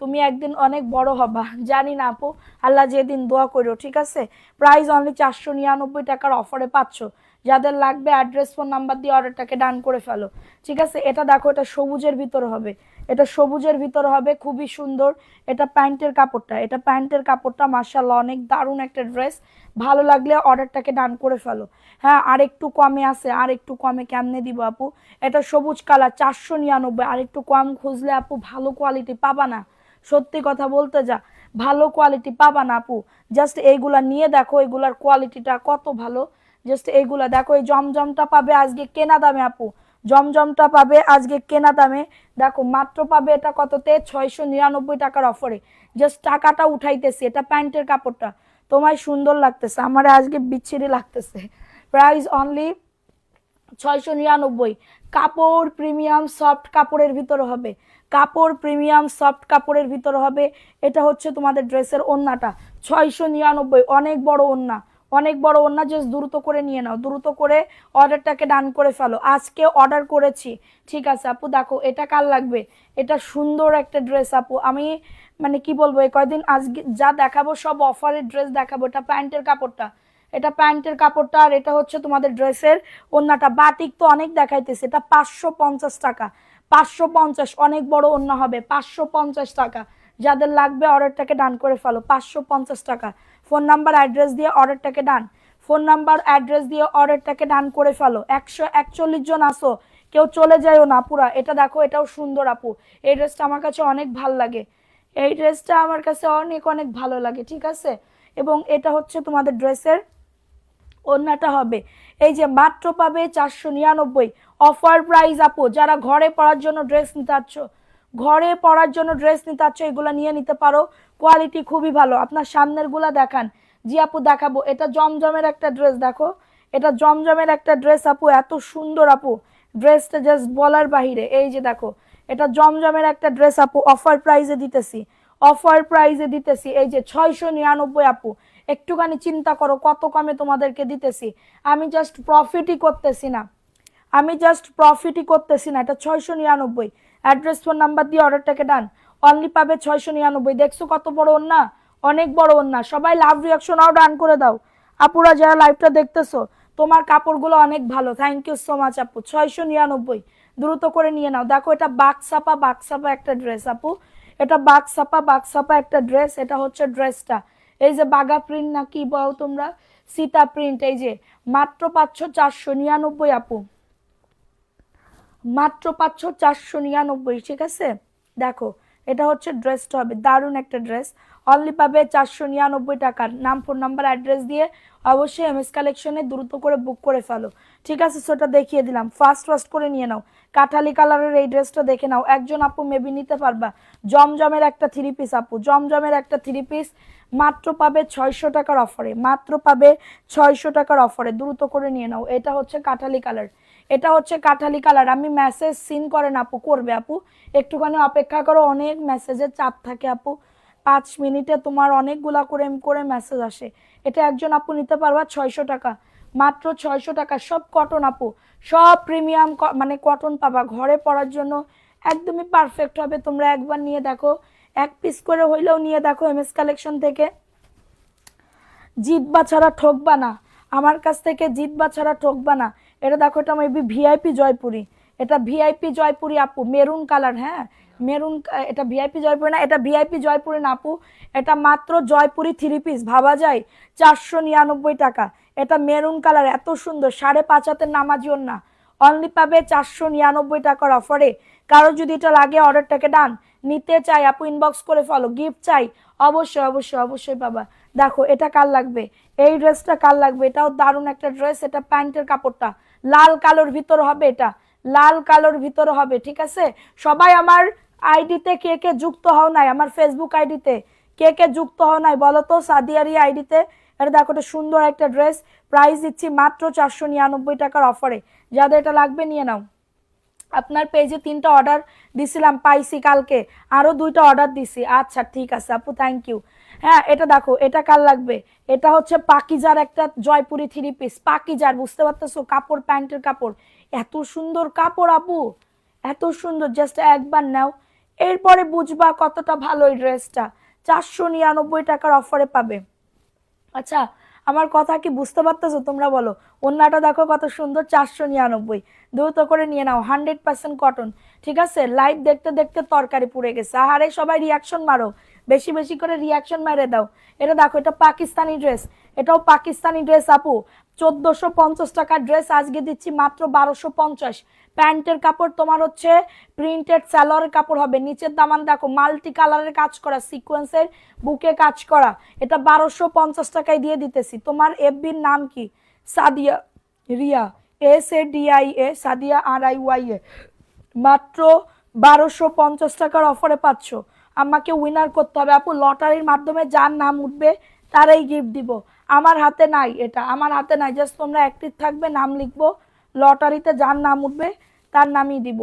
তুমি একদিন অনেক বড় হবা, জানি না আপু, আল্লাহ যেদিন দোয়া করো, ঠিক আছে। প্রাইস অনলি 499 টাকার অফারে পাচ্ছ। যাদের লাগবে অ্যাড্রেস ফোন নাম্বার দিয়ে অর্ডারটাকে ডান করে ফেলো, ঠিক আছে। এটা দেখো এটা সবুজের ভিতরে হবে, এটা সবুজের ভিতরে হবে, খুবই সুন্দর। এটা প্যান্টের কাপড়টা, এটা প্যান্টের কাপড়টা মাশাআল্লাহ অনেক দারুণ একটা ড্রেস। ভালো লাগলে অর্ডারটাকে ডান করে ফেলো। হ্যাঁ আর একটু কমে আছে, আর একটু কমে কেমনে দিব আপু? এটা সবুজ কালার 499, আর একটু কম খুঁজলে আপু ভালো কোয়ালিটি পাবা না, সত্যি কথা বলতে যা, ভালো কোয়ালিটি পাবা না আপু। জাস্ট এইগুলা নিয়ে দেখো, এগুলার কোয়ালিটিটা কত ভালো। জাস্ট এইগুলা দেখো, এই জমজমটা পাবে আজকে কেনা দামে আপু, জমজমটা পাবে আজকে কেনা দামে। দেখো মাত্র পাবে এটা কততে? 699 টাকার অফারে। জাস্ট টাকাটা উঠাইতেছি। এটা প্যান্টের কাপড়টা, তোমায় সুন্দর লাগতেছে, আমার আজকে বিচ্ছিরি লাগতেছে। Price only 699। কাপড় প্রিমিয়াম সফট কাপড়ের ভিতরে হবে, কাপড় প্রিমিয়াম সফট কাপড়ের ভিতরে হবে। এটা হচ্ছে তোমাদের ড্রেসের ওন্নাটা, 699, অনেক বড় ওন্না, অনেক বড় ওড়না, জাস্ট দ্রুত করে নিয়ে নাও, দ্রুত করে অর্ডারটাকে ডান করে ফেলো। আজকে অর্ডার করেছি, ঠিক আছে আপু। দেখো এটা কার লাগবে, এটা সুন্দর একটা ড্রেস আপু। আমি মানে কি বলবো, এই কয়দিন আজকে যা দেখাবো সব অফারের ড্রেস দেখাবো। এটা প্যান্টের কাপড়টা, এটা প্যান্টের কাপড়টা, আর এটা হচ্ছে তোমাদের ড্রেসের ওড়নাটা। বাটিক তো অনেক দেখাইতেছে, এটা 550 টাকা, 550, অনেক বড় ওড়না হবে, 550 টাকা। যাদের লাগবে অর্ডারটাকে ডান করে ফেলো, 550 টাকা। ফোন নাম্বার অ্যাড্রেস দিয়ে অর্ডারটাকে ডান, ফোন নাম্বার অ্যাড্রেস দিয়ে অর্ডারটাকে ডান করে ফেলো। 141 জন আসো, কেউ চলে যায়ও না পুরা। এটা দেখো, এটাও সুন্দর আপু, এই ড্রেসটা আমার কাছে অনেক ভাল লাগে, এই ড্রেসটা আমার কাছে অনেক অনেক ভালো লাগে, ঠিক আছে। এবং এটা হচ্ছে তোমাদের ড্রেসের ওড়নাটা হবে, এই যে মাত্র পাবে 499 অফার প্রাইস আপু। যারা ঘরে পরার জন্য ড্রেস নিতে চাচ্ছ, ঘরে পরার জন্য ড্রেস নিতে চাচ্ছ, এগুলো নিয়ে নিতে পারো, কোয়ালিটি খুবই ভালো। আপনার সামনের গুলা দেখান। জি আপু দেখাবো, এটা জমজমের একটা ড্রেস, দেখো এটা জমজমের একটা ড্রেস আপু, এত সুন্দর আপু ড্রেসটা, জাস্ট বলার বাহিরে। এই যে দেখো, এটা জমজমের একটা ড্রেস আপু, অফার প্রাইসে দিতেছি, অফার প্রাইসে দিতেছি, এই যে 699 আপু। একটুখানি চিন্তা করো কত কমে তোমাদেরকে দিতেছি। আমি জাস্ট প্রফিটই করতেছি না, আমি জাস্ট প্রফিটই করতেছি না। এটা 699, অ্যাড্রেস ফোন নাম্বার দিয়ে অর্ডারটাকে ডান, অনলি পাবে 699। দেখছো কত বড় ওন্না, অনেক বড় ওন্না। সবাই লাভ রিয়াকশনাও ডান করে দাও আপুরা যারা লাইভটা দেখতেছো, তোমার কাপড়গুলো অনেক ভালো। থ্যাংক ইউ সো মাচ আপু, 699, দ্রুত করে নিয়ে নাও। দেখো এটা বাক্সাপা, বাক্সাপা একটা ড্রেস আপু, এটা বাক্সাপা, বাক্সাপা একটা ড্রেস। এটা হচ্ছে ড্রেসটা, এই যে বাগা প্রিন্ট না কি বল তোমরা, সীতা প্রিন্ট। এই যে মাত্র পাচ্ছ 499 আপু, মাত্র পাচ্ছ 499, ঠিক আছে। দেখো এটা হচ্ছে ড্রেসটা হবে, দারুণ একটা ড্রেস, অনলি পাবে 499 টাকার। নাম ফোন নাম্বার অ্যাড্রেস দিয়ে অবশ্যই এমএস কালেকশনে দ্রুত করে বুক করে ফেলো, ঠিক আছে। সেটা দেখিয়ে দিলাম, ফার্স্ট ফার্স্ট করে নিয়ে নাও। কাঠালি কালারের এই ড্রেসটা দেখে নাও, একজন আপু মেবি নিতে পারবা। জমজমের একটা থ্রি পিস আপু, জমজমের একটা থ্রি পিস, মাত্র পাবে 600 টাকার অফারে, মাত্র পাবে 600 টাকার অফারে, দ্রুত করে নিয়ে নাও। এটা হচ্ছে কাঠালি কালার, এটা হচ্ছে কাঠালি কালার। আমি মেসেজ সিন করেন আপু, করবে আপু, একটুখানি অপেক্ষা করো, অনেক মেসেজের চাপ থাকে আপু, 5 মিনিটে তোমার অনেকগুলা করে করে মেসেজ আসে। এটা একজন আপু নিতে পারবা 600 টাকা, মাত্র 600 টাকা। সব কটন আপু, সব প্রিমিয়াম মানে কটন পাবা, ঘরে পরার জন্য একদমই পারফেক্ট হবে। তোমরা একবার নিয়ে দেখো, এক পিস করে হইলেও নিয়ে দেখো এমএস কালেকশন থেকে, জিতবা ছাড়া ঠকবা না, আমার কাছ থেকে জিতবা ছাড়া ঠকবা না। এটা দেখো, এটা মেবি ভিআইপি জয়পুরি, এটা ভিআইপি জয়পুরি আপু, মেরুন কালার, হ্যাঁ মেরুন, এটা ভিআইপি জয়পুরি না, এটা ভিআইপি জয়পুরি না আপু, এটা মাত্র জয়পুরি থ্রি পিস, ভাবা যায় 499 টাকা। এটা মেরুন কালার, এত সুন্দর, 5.5 হাতের নামাজি ওড়না, অনলি পাবে 499 টাকার অফারে। কারো যদি এটা লাগে অর্ডারটাকে ডান, নিতে চাই আপু ইনবক্স করে ফলো, গিফট চাই, অবশ্যই অবশ্যই অবশ্যই পাবা। দেখো এটা কার লাগবে, এই ড্রেসটা কার লাগবে, এটাও দারুণ একটা ড্রেস। এটা প্যান্টের কাপড়টা লাল কালোর ভিতর হবে, এটা লাল কালোর ভিতর হবে, ঠিক আছে। সবাই আমার আইডিতে কে কে যুক্ত হও নাই, আমার ফেসবুক আইডিতে কে কে যুক্ত হও নাই বলো তো, সাদিয়ারি আইডিতে। এটা দেখো, এটা সুন্দর একটা ড্রেস, প্রাইস দিচ্ছি মাত্র 499 টাকার অফারে। যাদের এটা লাগবে নিয়ে নাও। আপনার পেজে 3টা অর্ডার দিছিলাম, পাইছি কালকে, আরো 2টা অর্ডার দিছি। আচ্ছা ঠিক আছে আপু, থ্যাংক ইউ। হ্যাঁ এটা দেখো, এটা কার লাগবে, এটা হচ্ছে পাকিজার একটা জয়পুরি থ্রি পিস, পাকিজার, বুঝতে পারতেছো, কাপড় প্যান্টের কাপড়, এত সুন্দর কাপড় আপু, এত সুন্দর, জাস্ট একবার নাও, এরপরে বুঝবা কতটা ভালো এই ড্রেসটা। 499 টাকার অফারে পাবে। আচ্ছা আমার কথা কি বুঝতে পারতেছো তোমরা, বলো। ওন্নাটা দেখো কত সুন্দর, 499, দ্রুত করে নিয়ে নাও, 100% কটন, ঠিক আছে। লাইভ দেখতে দেখতে তরকারি পুড়ে গেছে, আহারে সবাই রিয়াকশন মারো, বেশি বেশি করে রিয়াকশন মেরে দাও। এটা দেখো, এটা পাকিস্তানি ড্রেস, এটাও পাকিস্তানি ড্রেস আপু, 1450 টাকার ড্রেস আজকে দিচ্ছি মাত্র 1250। প্যান্টের কাপড় তোমার হচ্ছে প্রিন্টেড সালোয়ারের কাপড় হবে, নিচের দামান দেখো মাল্টি কালারের কাজ করা, সিকোয়েন্সের বুকে কাজ করা। এটা 1250 টাকায় দিয়ে দিতেছি। তোমার এফবির নাম কি, সাদিয়া রিয়া, SADIA, সাদিয়া RIYA, মাত্র 1250 টাকার অফারে পাচ্ছ। আমাকে উইনার করতে হবে আপু, লটারির মাধ্যমে যার নাম উঠবে তারাই গিফট দিব। আমার হাতে নাই এটা, আমার হাতে নাই, জাস্ট তোমরা অ্যাক্টিভ থাকবে, নাম লিখবো, লটারিতে যার নাম উঠবে তার নামই দিব।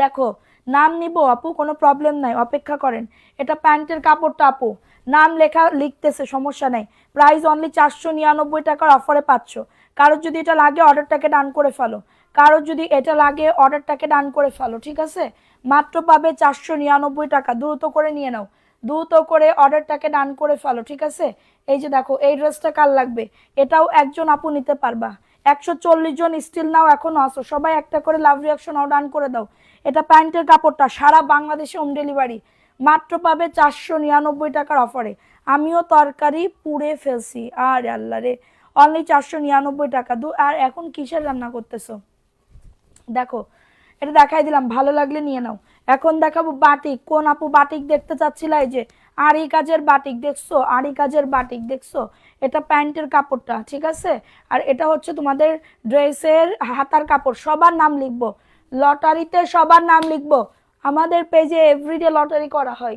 দেখো নাম নিব আপু, কোনো প্রবলেম নাই, অপেক্ষা করেন। এটা প্যান্টের কাপড়টা আপু, নাম লেখা লিখতেছে, সমস্যা নেই। প্রাইস অনলি 499 টাকার অফারে পাচ্ছ। কারোর যদি এটা লাগে অর্ডারটাকে ডান করে ফেলো, কারোর যদি এটা লাগে অর্ডারটাকে ডান করে ফেলো, ঠিক আছে? মাত্র পাবে 499 টাকা, দ্রুত করে নিয়ে নাও, দ্রুত করে অর্ডারটাকে ডান করে ফেলো, ঠিক আছে? এই যে দেখো, এই ড্রেসটা কার লাগবে? এটাও একজন আপু নিতে পারবা। 140 জন স্টিল নাও এখনো আসো, সবাই একটা করে লাভ রিয়াকশন নাও, ডান করে দাও। এটা প্যান্টের কাপড়টা, সারা বাংলাদেশে হোম ডেলিভারি, মাত্র পাবে 499 টাকার অফারে। আমিও তরকারি পুড়ে ফেলছি, আর আল্লাহ রে, অনলি 499 টাকা। আর এখন কিসের রান্না করতেছো? দেখো, এটা দেখাই দিলাম, ভালো লাগলে নিয়ে নাও। এখন দেখাবো বাটিক। কোন আপু বাটিক দেখতে চাচ্ছিলা? এই যে আড়ি কাজের বাটিক দেখছো, আড়ি কাজের বাটিক দেখছো? এটা প্যান্টের কাপড়টা, ঠিক আছে? আর এটা হচ্ছে তোমাদের ড্রেসের হাতার কাপড়। সবার নাম লিখবো, লটারিতে সবার নাম লিখবো। আমাদের পেজে এভরিডে লটারি করা হয়,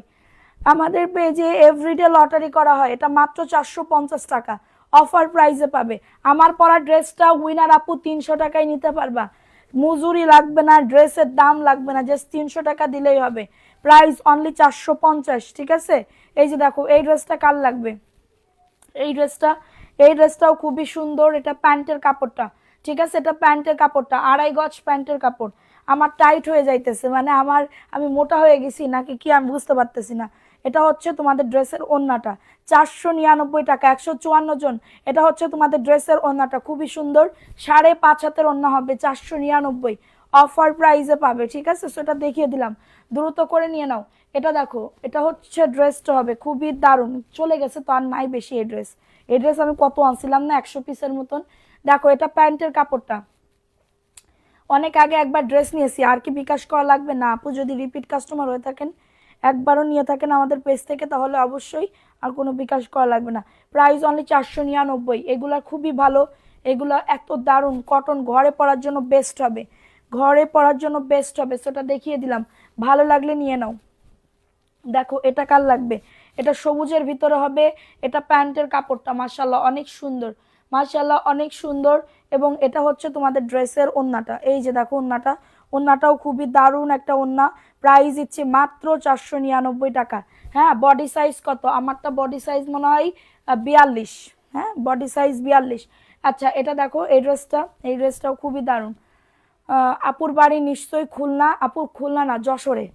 আমাদের পেজে এভরিডে লটারি করা হয়। এটা মাত্র 450 টাকা অফার প্রাইসে পাবে। আমার পরা ড্রেসটা উইনার আপু 300 টাকায় নিতে পারবা, মজুরি লাগবে না, ড্রেসের দাম লাগবে না, জাস্ট 300 টাকা দিলেই হবে। প্রাইস অনলি 450, ঠিক আছে? এই যে দেখো, এই ড্রেসটা কার লাগবে? এই ড্রেসটা, এই ড্রেসটাও খুবই সুন্দর। এটা প্যান্টের কাপড়টা, ঠিক আছে? এটা প্যান্টের কাপড়টা, 2.5 গজ প্যান্টের কাপড়। আমার টাইট হয়ে যাইতেছে, মানে আমি মোটা হয়ে গেছি নাকি কি আমি বুঝতে পারতেছি না। এটা হচ্ছে তোমাদের ড্রেসের ওড়নাটা, 499 টাকা, 154 জন। এটা হচ্ছে তোমাদের ড্রেসের ওড়নাটা, খুবই সুন্দর, 5.5 হাতের ওড়না হবে, 499 অফার প্রাইসে পাবে, ঠিক আছে? সেটা দেখিয়ে দিলাম, দ্রুত করে নিয়ে নাও। এটা দেখো, এটা হচ্ছে ড্রেসটা হবে খুবই দারুণ, চলে গেছে তো আর নাই বেশি। এই ড্রেস, এই ড্রেস আমি কত আনছিলাম না, 100 পিসের মতন। দেখো, এটা প্যান্টের কাপড়টা। অনেক আগে একবার ড্রেস নিয়েছি, আর কি বিকাশ করা লাগবে? না আপু, যদি রিপিট কাস্টমার হয়ে থাকেন, একবারও নিয়ে থাকেন আমাদের পেজ থেকে, তাহলে অবশ্যই আর কোনো বিকাশ করা লাগবে না। Price only 499। এগুলা খুবই ভালো, এগুলা এত দারুণ কটন, ঘরে পরার জন্য বেস্ট হবে, ঘরে পরার জন্য বেস্ট হবে। সেটা দেখিয়ে দিলাম, ভালো লাগলে নিয়ে নাও। দেখো, এটা কার লাগবে? এটা সবুজের ভিতরে হবে, এটা প্যান্টের কাপড়টা মাশাআল্লাহ অনেক সুন্দর, মাশাআল্লাহ অনেক সুন্দর। এবং এটা হচ্ছে তোমাদের ড্রেসের ওড়নাটা, এই যে দেখো ওড়নাটা, ওড়নাটাও খুবই দারুণ একটা ওড়না। প্রাইস দিচ্ছি মাত্র 499 টাকা। হ্যাঁ, বডি সাইজ কত? আমারটা বডি সাইজ মনে হয় 42। হ্যাঁ, বডি সাইজ 42। আচ্ছা, এটা দেখো, এই ড্রেসটা, এই ড্রেসটাও খুবই দারুণ। আপুর বাড়ি নিশ্চয়ই খুলনা? আপু খুলনা না, যশোরে।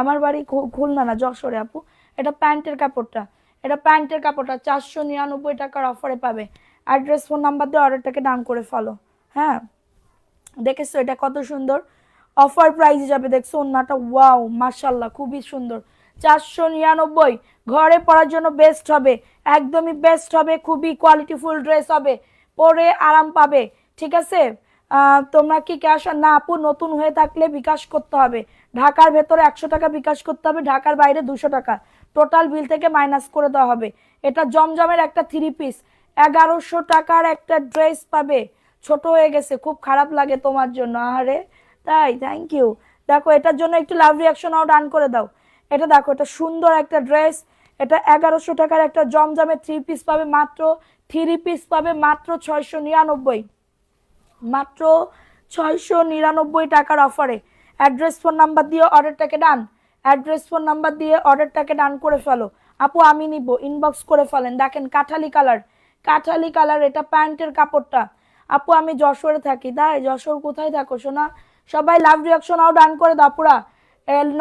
আমার বাড়ি খুলনা না, যশোরে আপু। এটা প্যান্টের কাপড়টা, এটা প্যান্টের কাপড়টা 499 টাকার অফারে পাবে। অ্যাড্রেস, ফোন নাম্বার দিয়ে অর্ডারটাকে ডান করে ফেলো। হ্যাঁ, দেখেছো এটা কত সুন্দর, অফার প্রাইসে যাবে। দেখছো ওন্নাটা, ওয়াও মাশাআল্লাহ খুবই সুন্দর, 499। ঘরে পরার জন্য বেস্ট হবে, একদমই বেস্ট হবে, খুবই কোয়ালিটিফুল ড্রেস হবে, পরে আরাম পাবে, ঠিক আছে? তোমরা কি ক্যাশ? না আপু, নতুন হয়ে থাকলে বিকাশ করতে হবে। ঢাকার ভেতরে 100 টাকা বিকাশ করতে হবে, ঢাকার বাইরে 200 টাকা, টোটাল বিল থেকে মাইনাস করে দেওয়া হবে। এটা জমজমের একটা 3 পিস, 1100 টাকার একটা ড্রেস পাবে। ছোট হয়ে গেছে, খুব খারাপ লাগে তোমার জন্য, আরে তাই, থ্যাংক ইউ। দেখো, এটার জন্য একটু লাভ রিয়াকশনও ডান করে দাও। এটা দেখো, এটা সুন্দর একটা ড্রেস, এটা 1100 টাকার একটা জমজমের 3 পিস পাবে, মাত্র 3 পিস পাবে মাত্র 699, মাত্র 699 টাকার অফারে। অ্যাড্রেস, ফোন নাম্বার দিয়ে অর্ডারটাকে ডান, অ্যাড্রেস ফোন নাম্বার দিয়ে অর্ডারটাকে ডান করে ফেলো। আপু আমি নিব, ইনবক্স করে ফেলেন। দেখেন কাঠালি কালার, কাঠালি কালার, এটা প্যান্টের কাপড়টা। আপু আমি যশোরে থাকি। তাই? যশোর কোথায় থাকো সোনা? সবাই লাভ রিয়াকশন আও ডান করে দাও, পুরা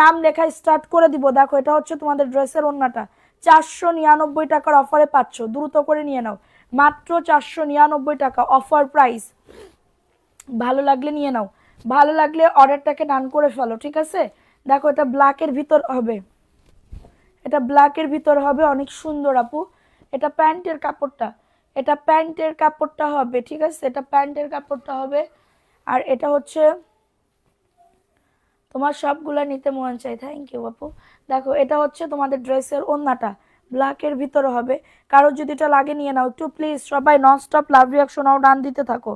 নাম লেখা স্টার্ট করে দিব। দেখো, এটা হচ্ছে তোমাদের ড্রেসের ওড়নাটা, 499 টাকার অফারে পাচ্ছ, দ্রুত করে নিয়ে নাও, মাত্র 499 টাকা অফার প্রাইস। ভালো লাগলে নিয়ে নাও, ভালো লাগলে অর্ডারটাকে ডান করে ফেলো, ঠিক আছে? দেখো, এটা ব্ল্যাকের ভিতর হবে, এটা ব্ল্যাকের ভিতর হবে, অনেক সুন্দর আপু। এটা প্যান্টের কাপড়টা, এটা প্যান্টের কাপড়টা হবে, ঠিক আছে? এটা প্যান্টের কাপড়টা হবে। আর এটা হচ্ছে তোমার সবগুলা নিতে মন চাই, থ্যাংক ইউ আপু। দেখো, এটা হচ্ছে তোমাদের ড্রেসের ওড়নাটা, ব্ল্যাকের ভিতরে হবে। কারো যদি এটা লাগে নিয়ে নাও একটু প্লিজ, সবাই ননস্টপ লাভ রিয়াকশন আও ডান দিতে থাকো।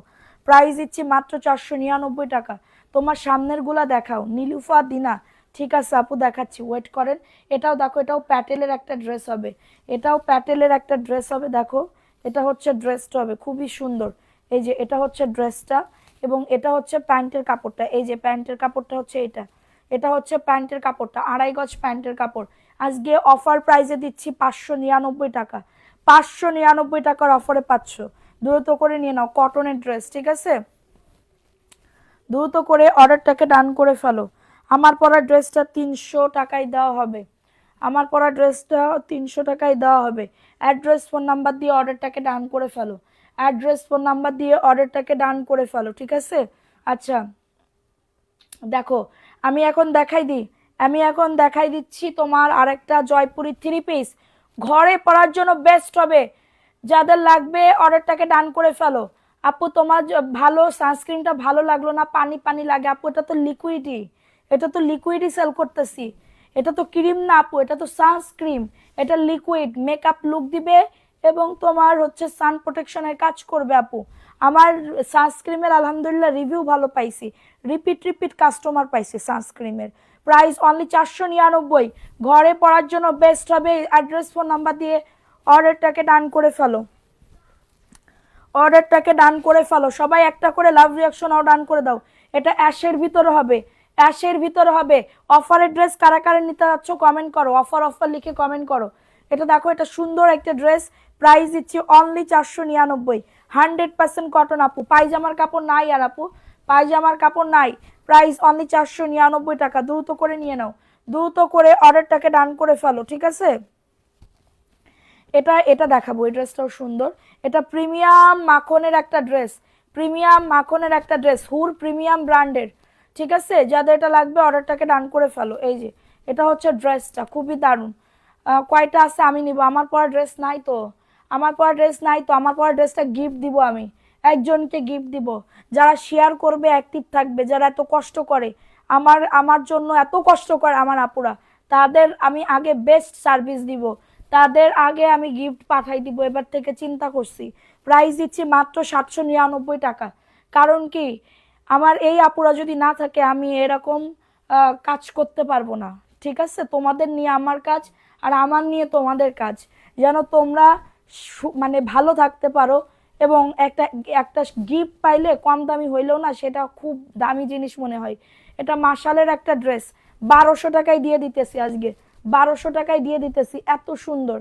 প্রাইস দিচ্ছি মাত্র 499 টাকা। তোমার সামনের গুলা দেখাও, নীলুফা দিনা। ঠিক আছে আপু, দেখাচ্ছি, ওয়েট করেন। এটাও দেখো, এটাও প্যাটেলের একটা ড্রেস হবে, এটাও প্যাটেলের একটা ড্রেস হবে। দেখো, এটা হচ্ছে ড্রেসটা হবে খুবই সুন্দর। এই যে এটা হচ্ছে ড্রেসটা, এবং এটা হচ্ছে প্যান্টের কাপড়টা। এই যে প্যান্টের কাপড়টা হচ্ছে এটা, এটা হচ্ছে প্যান্টের কাপড়টা, 2.5 গজ প্যান্টের কাপড়। আজকে অফার প্রাইসে দিচ্ছি 599 টাকা, 599 টাকার অফারে পাচ্ছ। দ্রুত করে নিয়ে নাও, কটনের ড্রেস, ঠিক আছে? দ্রুত করে অর্ডারটাকে ডান করে ফেলো। আমার পরা ড্রেসটা 300 টাকায় দেওয়া হবে, আমার পরা ড্রেসটা 300 টাকায় দেওয়া হবে। অ্যাড্রেস ফোন নাম্বার দিয়ে অর্ডারটাকে ডান করে ফেলো, অ্যাড্রেস ফোন নাম্বার দিয়ে অর্ডারটাকে ডান করে ফেলো, ঠিক আছে? আচ্ছা দেখো, আমি এখন দেখাই দিচ্ছি তোমার আরেকটা জয়পুরি 3 পিস, ঘরে পরার জন্য বেস্ট হবে। যাদের লাগবে অর্ডারটাকে ডান করে ফেলো। আপু তোমার ভালো সানস্ক্রিনটা ভালো লাগলো না, পানি পানি লাগে আপু, এটা তো লিকুইডই, এটা তো লিকুইডই সেল করতেছি, এটা তো ক্রিম না আপু, এটা তো সানস্ক্রিন, এটা লিকুইড, মেকআপ লুক দিবে এবং তোমার হচ্ছে সান প্রোটেকশনের কাজ করবে আপু। আমার সানস্ক্রিমের আলহামদুলিল্লাহ রিভিউ ভালো পাইছি, রিপিট কাস্টমার পাইছি সানস্ক্রিমের। প্রাইস অনলি 499, ঘরে পড়ার জন্য বেস্ট হবে। অ্যাড্রেস ফোন নাম্বার দিয়ে অর্ডারটাকে ডান করে ফেলো, অর্ডারটাকে ডান করে ফেলো। সবাই একটা করে লাভ রিয়াকশন ডান করে দাও। এটা অ্যাশের ভিতরে হবে, অ্যাশের ভিতরে হবে। অফারের ড্রেস কারা কারা নিতে যাচ্ছ কমেন্ট করো, অফার লিখে কমেন্ট করো। এটা দেখো, এটা সুন্দর একটা ড্রেস, প্রাইস দিচ্ছি অনলি 499, 100% কটন আপু। পায়জামার কাপড় নাই আর আপু, পায়জামার কাপড় নাই। প্রাইস অনলি 499 টাকা, দ্রুত করে নিয়ে নাও, দ্রুত করে অর্ডারটাকে ডান করে ফেলো, ঠিক আছে? এটা দেখাবো, এই ড্রেসটাও সুন্দর। এটা প্রিমিয়াম মাখনের একটা ড্রেস, প্রিমিয়াম মাখনের একটা ড্রেস, হুর প্রিমিয়াম ব্র্যান্ডের, ঠিক আছে? যাদের এটা লাগবে অর্ডারটাকে ডান করে ফেলো। এই যে এটা হচ্ছে ড্রেসটা, খুবই দারুণ। কয়টা আছে আমি নিব, আমার পরা ড্রেস নাই তো, আমার পরা ড্রেস নাই তো, আমার পরা ড্রেসটা গিফট দিব, আমি একজনকে গিফট দিব। যারা শেয়ার করবে, অ্যাক্টিভ থাকবে, যারা এত কষ্ট করে আমার জন্য, এত কষ্ট করে আমার আপুরা, তাদের আমি আগে বেস্ট সার্ভিস দিব, তাদের আগে আমি গিফট পাঠাই দিব। এবার থেকে চিন্তা করছি, প্রাইস দিচ্ছি মাত্র 799 টাকা। কারণ কি, আমার এই আপুরা যদি না থাকে আমি এরকম কাজ করতে পারবো না, ঠিক আছে? তোমাদের নিয়ে আমার কাজ, আর আমার নিয়ে তোমাদের কাজ, যেন তোমরা মানে ভালো থাকতে পারো। এবং একটা একটা গিফট পাইলে কম দামি হইলেও না, সেটা খুব দামি জিনিস মনে হয়। এটা মাশালের একটা ড্রেস, 1200 টাকায় দিয়ে দিতেছি আজকে, 1200 টাকায় দিয়ে দিতেছি, এত সুন্দর।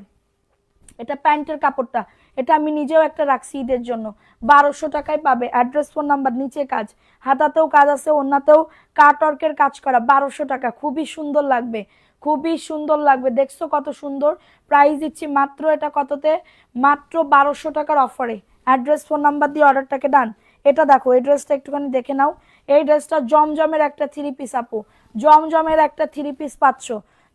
এটা প্যান্টের কাপড়টা, এটা আমি নিজেও একটা রাখছি ঈদের জন্য, 1200 টাকায় পাবে। অ্যাড্রেস ফোন নাম্বার নিচে কাজ, হাতাতেও কাজ আছে, ওন্নাতেও কাটওয়ার্কের কাজ করা, 1200 টাকা, খুবই সুন্দর লাগবে, খুবই সুন্দর লাগবে। দেখছো কত সুন্দর, প্রাইস দিচ্ছি মাত্র এটা কততে, মাত্র 1200 টাকার অফারে। অ্যাড্রেস ফোন নাম্বার দিয়ে অর্ডারটাকে ডান। এটা দেখো, এই ড্রেসটা একটুখানি দেখে নাও, এই ড্রেসটা জমজমের একটা 3 পিস আপু, জমজমের একটা 3 পিস পাচ্ছ।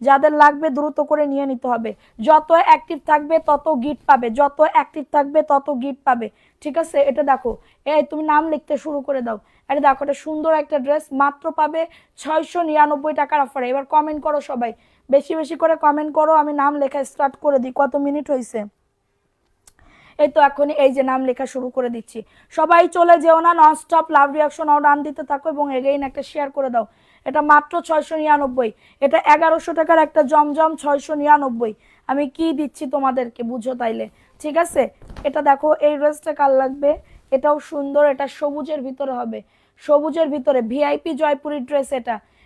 যাদের লাগবে দ্রুত করে নিয়ে নিতে হবে। যত অ্যাক্টিভ থাকবে তত গিফট পাবে, যত অ্যাক্টিভ থাকবে তত গিফট পাবে, ঠিক আছে? এটা দেখো, এই তুমি নাম লিখতে শুরু করে দাও। এটা দেখো, এটা সুন্দর একটা ড্রেস, মাত্র পাবে 699 টাকার অফারে। এবার কমেন্ট করো সবাই, বেশি বেশি করে কমেন্ট করো, আমি নাম লেখা স্টার্ট করে দিই। কত মিনিট হয়েছে? এই তো এখনই এই যে নাম লেখা শুরু করে দিচ্ছি। সবাই চলে যেও না, ননস্টপ লাভ রিয়াকশন ডান দিতে থাকো এবং এগেইন একটা শেয়ার করে দাও। এটা মাত্র 699, এটা 1100 টাকার একটা জমজম, 699। আমি কি দিচ্ছি তোমাদেরকে, বুঝো তাইলে, ঠিক আছে? এটা দেখো, এই ড্রেসটা কার লাগবে, এটাও সুন্দর, এটা সবুজের ভিতরে হবে, সবুজের ভিতরে ভিআইপি জয়পুরি ড্রেস।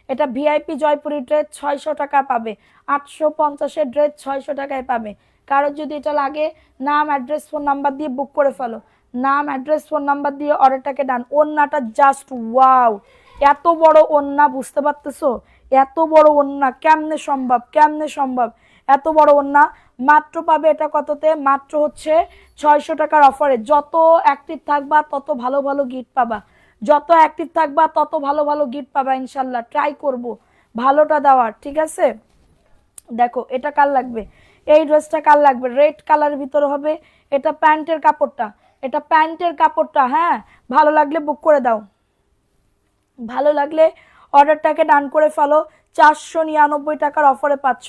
এটা ভিআইপি জয়পুরি ড্রেস 600 টাকা পাবে, 850-এর ড্রেস 600 টাকায় পাবে। কারোর যদি এটা লাগে, নাম অ্যাড্রেস ফোন নাম্বার দিয়ে বুক করে ফেলো, নাম অ্যাড্রেস ফোন নাম্বার দিয়ে অর্ডারটাকে ডান। ওন্নাটা জাস্ট ওয়াও, এত বড় ওন্না, বুঝতে পারতেছো? এত বড় ওন্না কেমনে সম্ভব, কেমনে সম্ভব, এত বড় ওন্না। মাত্র পাবে এটা কততে, মাত্র হচ্ছে 600 টাকার অফারে। যত অ্যাক্টিভ থাকবা তত ভালো ভালো গিফট পাবা, যত অ্যাক্টিভ থাকবা তত ভালো ভালো গিফট পাবা ইনশাল্লাহ। ট্রাই করব ভালোটা দেওয়ার, ঠিক আছে? দেখো, এটা কার লাগবে, এই ড্রেসটা কার লাগবে, রেড কালারের ভিতরে হবে। এটা প্যান্টের কাপড়টা, এটা প্যান্টের কাপড়টা, হ্যাঁ? ভালো লাগলে বুক করে দাও, ভালো লাগলে অর্ডারটাকে ডান করে ফেলো। 499 টাকার অফারে পাচ্ছ,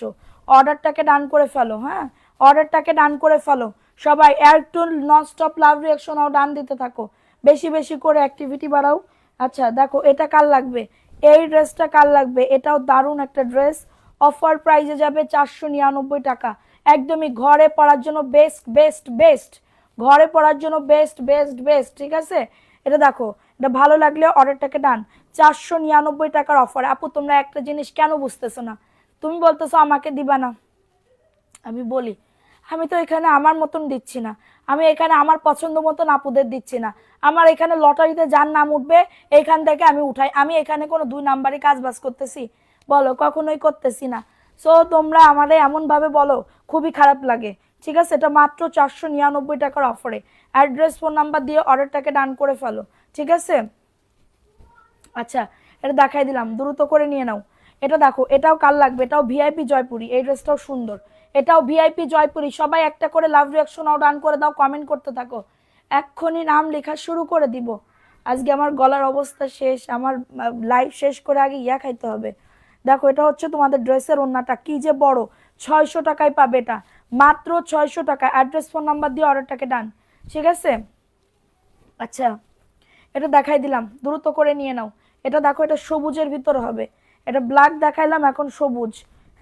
অর্ডারটাকে ডান করে ফেলো, হ্যাঁ? অর্ডারটাকে ডান করে ফেলো সবাই। একটু ননস্টপ লাভ রিয়াকশন ডান দিতে থাকো, বেশি বেশি করে অ্যাক্টিভিটি বাড়াও। আচ্ছা দেখো, এটা কার লাগবে, এই ড্রেসটা কার লাগবে, এটাও দারুণ একটা ড্রেস, অফার প্রাইসে যাবে 499 টাকা। একদমই ঘরে পরার জন্য বেস্ট বেস্ট বেস্ট, ঘরে পরার জন্য বেস্ট বেস্ট বেস্ট, ঠিক আছে? এটা দেখো, এটা ভালো লাগলে অর্ডারটাকে ডান। 499 টাকার অফার। আপু তোমরা একটা জিনিস কেন বুঝতেছো না? তুমি বলতেছো আমাকে দিবা না, আমি বলি আমি তো এখানে আমার মতন দিচ্ছি না, আমি এখানে আমার পছন্দ মতন আপুদের দিচ্ছি না। আমার এখানে লটারিতে যার নাম উঠবে এইখান থেকে আমি উঠাই। আমি এখানে কোনো 2 নাম্বারই কাজ বাজ করতেছি? বলো, কখনোই করতেছি না। সো তোমরা আমাদের এমনভাবে বলো, খুবই খারাপ লাগে। ঠিক আছে, এটা মাত্র 499 টাকার অফারে। অ্যাড্রেস ফোন নাম্বার দিয়ে অর্ডারটাকে ডান করে ফেলো। ঠিক আছে, আচ্ছা এটা দেখাই দিলাম, দ্রুত করে নিয়ে নাও। এটা দেখো, এটাও কাল লাগবে, এটাও ভিআইপি জয়পুরি, এই ড্রেসটাও সুন্দর, এটাও ভিআইপি জয়পুরি। সবাই একটা করে লাভ রিয়াকশন আউট ডান করে দাও, কমেন্ট করতে থাকো, এক্ষুনি নাম লেখা শুরু করে দিব। আজকে আমার গলার অবস্থা শেষ, আমার লাইভ শেষ করে আগে ইয়া খাইতে হবে। দেখো এটা হচ্ছে তোমাদের ড্রেসের ওড়নাটা, কি যে বড়, 600 টাকায় পাবে এটা, মাত্র 600 টাকা। অ্যাড্রেস ফোন নাম্বার দিয়ে অর্ডারটাকে ডান। ঠিক আছে, আচ্ছা এটা দেখাই দিলাম, দ্রুত করে নিয়ে নাও। এটা দেখো, এটা সবুজের ভিতরে হবে, এটা ব্ল্যাক দেখাইলাম, এখন সবুজ।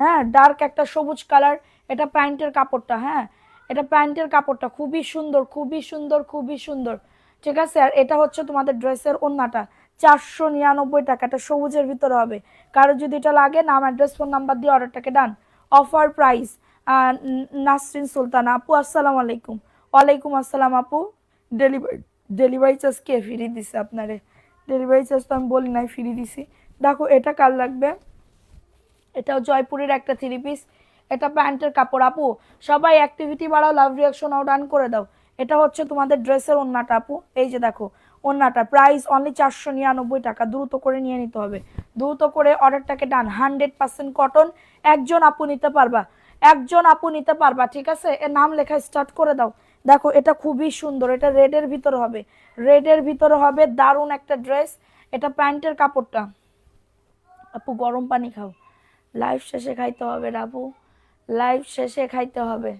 হ্যাঁ, ডার্ক একটা সবুজ কালার। এটা প্যান্টের কাপড়টা, হ্যাঁ এটা প্যান্টের কাপড়টা খুবই সুন্দর, খুবই সুন্দর, খুবই সুন্দর। ঠিক আছে, আর এটা হচ্ছে তোমাদের ড্রেসের ওড়নাটা, 499 টাকা। এটা সবুজের ভিতরে হবে। কারো যদি এটা লাগে, নাম অ্যাড্রেস ফোন নাম্বার দিয়ে অর্ডারটাকে done. Offer price. Nasrin Sultana আপু, আসসালামু আলাইকুম। ওয়ালাইকুম আসসালাম আপু। ডেলিভারি ডেলিভারি চার্জ কে ফ্রি দিছে আপনারে? ডেলিভারি চার্জ তো আমি বলি নাই, ফ্রি দিছি। দেখো এটা কার লাগবে, এটাও জয়পুরের একটা 3 পিস, এটা প্যান্টের কাপড়। আপু সবাই অ্যাক্টিভিটি বাড়াও, লাভ রিয়াকশন আউট ডান করে দাও। এটা হচ্ছে তোমাদের ড্রেসের ওড়নাটা আপু, এই যে দেখো ওড়নাটা, প্রাইস অনলি 499 টাকা। দ্রুত করে নিয়ে নিতে হবে, দ্রুত করে অর্ডারটাকে ডান। 100% কটন, একজন আপু নিতে পারবা, একজন আপু নিতে পারবা। ঠিক আছে, এর নাম লেখা স্টার্ট করে দাও। দেখো এটা খুবই সুন্দর, এটা রেডের ভিতরে হবে, রেডের ভিতরে হবে, দারুণ একটা ড্রেস। এটা প্যান্টের কাপড়টা। আপু গরম পানি খাও, লাইভ শেষে খাইতে হবে রে আপু, লাইভ শেষে খাইতে হবে।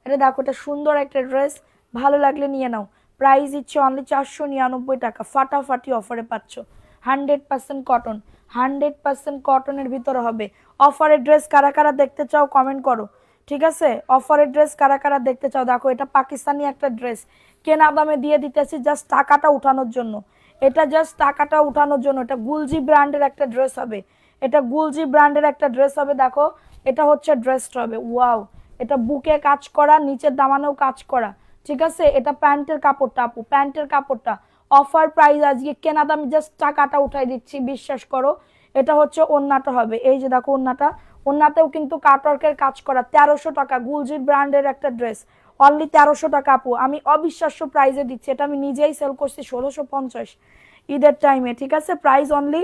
এটা দেখো, এটা সুন্দর একটা ড্রেস, ভালো লাগলে নিয়ে নাও। প্রাইস ইচ্ছে অনলি 499 টাকা, ফাটাফাটি অফারে পাচ্ছ। 100% কটন, 100% কটনের ভিতরে হবে। অফারের ড্রেস কারা কারা দেখতে চাও কমেন্ট করো। ঠিক আছে, অফারের ড্রেস কারা কারা দেখতে চাও। দেখো এটা পাকিস্তানি একটা ড্রেস, কেনা দামে দিয়ে দিতেছি জাস্ট টাকাটা উঠানোর জন্য, এটা জাস্ট টাকাটা উঠানোর জন্য। এটা গুলজি ব্র্যান্ডের একটা ড্রেস হবে, এটা গুলজি ব্র্যান্ডের একটা ড্রেস হবে। দেখো এটা হচ্ছে ড্রেসটা হবে, ওয়াও, এটা বুকে কাজ করা, নিচের দামানেও কাজ করা। ঠিক আছে, এটা প্যান্টের কাপড়টা আপু, প্যান্টের কাপড়টা। অফার প্রাইস আজকে কেনা দাম জাস্ট টাকাটা উঠাই দিচ্ছি, বিশ্বাস করো। এটা হচ্ছে ওন্নাটা হবে, এই যে দেখো ওন্নাটা, ওন্নাতেও কিন্তু কাটওয়ার্কের কাজ করা। 1300 টাকা, গুলজির ব্র্যান্ডের একটা ড্রেস, অনলি 1300 টাকা আপু। আমি অবিশ্বাস্য প্রাইসে দিচ্ছি, এটা আমি নিজেই সেল করছি 1650 ঈদের টাইমে। ঠিক আছে, প্রাইস অনলি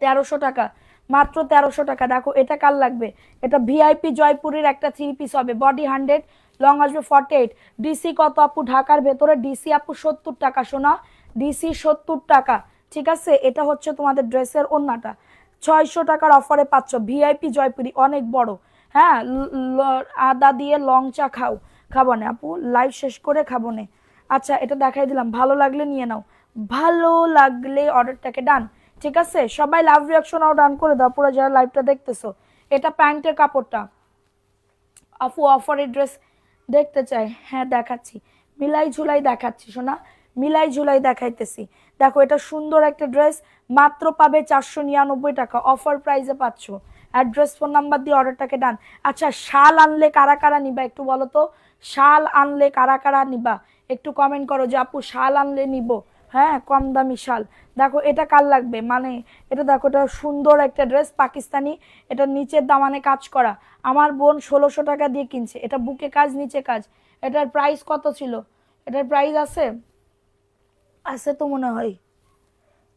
1300 টাকা, মাত্র 1300 টাকা। দেখো এটা কার লাগবে, এটা ভিআইপি জয়পুরের একটা 3 পিস হবে, বডি 100, লং আসবে 48। ডিসি কত আপু? ঢাকার ভেতরে ডিসি আপু 70 টাকা, সোনা, ডিসি 70 টাকা। ঠিক আছে, এটা হচ্ছে তোমাদের ড্রেসের ওড়নাটা, 600 টাকার অফারে পাচ্ছ। ভিআইপি জয়পুরি, অনেক বড়। হ্যাঁ, আদা দিয়ে লং চা খাও, খাবো না আপু, লাইভ শেষ করে খাবো না। আচ্ছা এটা দেখাই দিলাম, ভালো লাগলে নিয়ে নাও, ভালো লাগলে অর্ডারটাকে ডান। ঠিক আছে, সবাই লাভ রিয়াকশন আও ডান করে দাও, পুরো যারা লাইভটা দেখতেছো। এটা প্যান্টের কাপড়টা আপু, অফারের ড্রেস দেখতে চাই, হ্যাঁ দেখাচ্ছি, মিলাই ঝুলাই দেখাচ্ছি সোনা, মিলাই ঝুলাই দেখাইতেছি। দেখো এটা সুন্দর একটা ড্রেস, মাত্র পাবে 499 টাকা, অফার প্রাইসে পাচ্ছ। অ্যাড্রেস ফোন নাম্বার দিয়ে অর্ডারটাকে ডান। আচ্ছা শাল আনলে কারা কারা নিবা একটু বলো তো, শাল আনলে কারা কারা নিবা একটু কমেন্ট করো যে আপু শাল আনলে নিব। হ্যাঁ, কম দামি শাল। দেখো এটা কার লাগবে, মানে এটা দেখো, এটা সুন্দর একটা ড্রেস পাকিস্তানি, এটা নিচের দামানে কাজ করা। আমার বোন 1600 টাকা দিয়ে কিনছে, এটা বুকে কাজ নিচে কাজ। এটার প্রাইস কত ছিল? এটার প্রাইস আছে, আছে তো মনে হয়।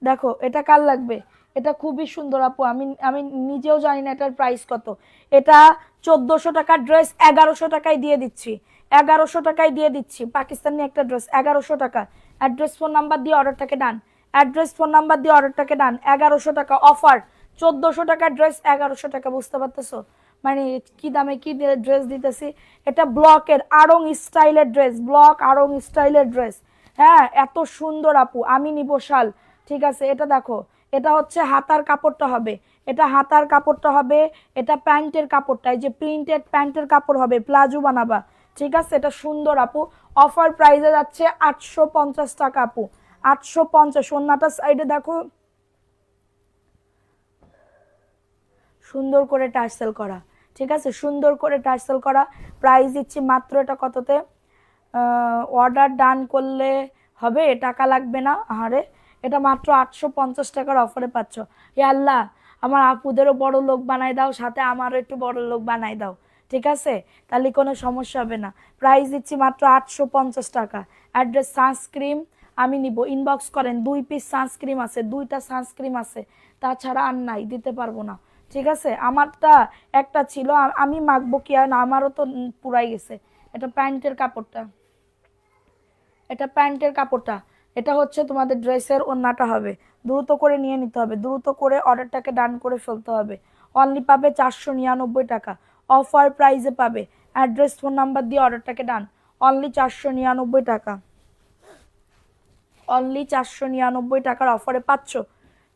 দেখো এটা কার লাগবে, এটা খুবই সুন্দর আপু, আমি আমি নিজেও জানি না এটার প্রাইস কত। এটা 1400 টাকার ড্রেস 1100 টাকায় দিয়ে দিচ্ছি, 1100 টাকায় দিয়ে দিচ্ছি। পাকিস্তানি একটা ড্রেস 1100 টাকা। অ্যাড্রেস ফোন নাম্বার দিয়ে অর্ডারটাকে ডান, অ্যাড্রেস ফোন নাম্বার দিয়ে অর্ডারটাকে ডান। 1100 টাকা অফার, 1400 টাকার ড্রেস 1100 টাকা, বুঝতে পারতেছো মানে কি দামে কি ড্রেস দিতেছি। এটা ব্লকের আড়ং স্টাইলের ড্রেস, ব্লক আড়ং স্টাইলের ড্রেস। হ্যাঁ এত সুন্দর আপু, আমি নিব শাল। ঠিক আছে, এটা দেখো, এটা হচ্ছে হাতার কাপড়টা হবে, এটা হাতার কাপড়টা হবে, এটা প্যান্টের কাপড়টা, এই যে প্রিন্টেড প্যান্টের কাপড় হবে, প্লাজো বানাবা। ঠিক আছে, এটা সুন্দর আপু, অফার প্রাইসে যাচ্ছে 850 টাকা আপু, 850। ওন্নাটা সাইডে দেখো সুন্দর করে টার্সেল করা, ঠিক আছে, সুন্দর করে টার্সেল করা। প্রাইস দিচ্ছি মাত্র, এটা কততে অর্ডার ডান করলে হবে, টাকা লাগবে না। আরে এটা মাত্র 850 টাকার অফারে পাচ্ছ। ইয়া আল্লাহ, আমার আপুদেরও বড় লোক বানাই দাও, সাথে আমারও একটু বড় লোক বানাই দাও, ঠিক আছে, তাহলে কোনো সমস্যা হবে না। প্রাইস দিচ্ছি মাত্র 850 টাকা। অ্যাড্রেস সানস্ক্রিন আমি নিব, ইনবক্স করেন। 2 পিস সানস্ক্রিন আছে, 2টা সানস্ক্রিন আছে, তাছাড়া আর নাই, দিতে পারবো না, ঠিক আছে। আমারটা একটা ছিল, আমি মাখবো কি আর না, আমারও তো পুরাই গেছে। এটা প্যান্টের কাপড়টা, এটা প্যান্টের কাপড়টা, এটা হচ্ছে তোমাদের ড্রেসের ওন্নাটা হবে। দ্রুত করে নিয়ে নিতে হবে, দ্রুত করে অর্ডারটাকে ডান করে ফেলতে হবে। অনলি পাবে 499 টাকা, অফার প্রাইসে পাবে। অ্যাড্রেস ফোন নাম্বার দিয়ে অর্ডারটাকে ডান, অনলি 499 টাকা, অনলি 499 টাকার অফারে পাচ্ছ,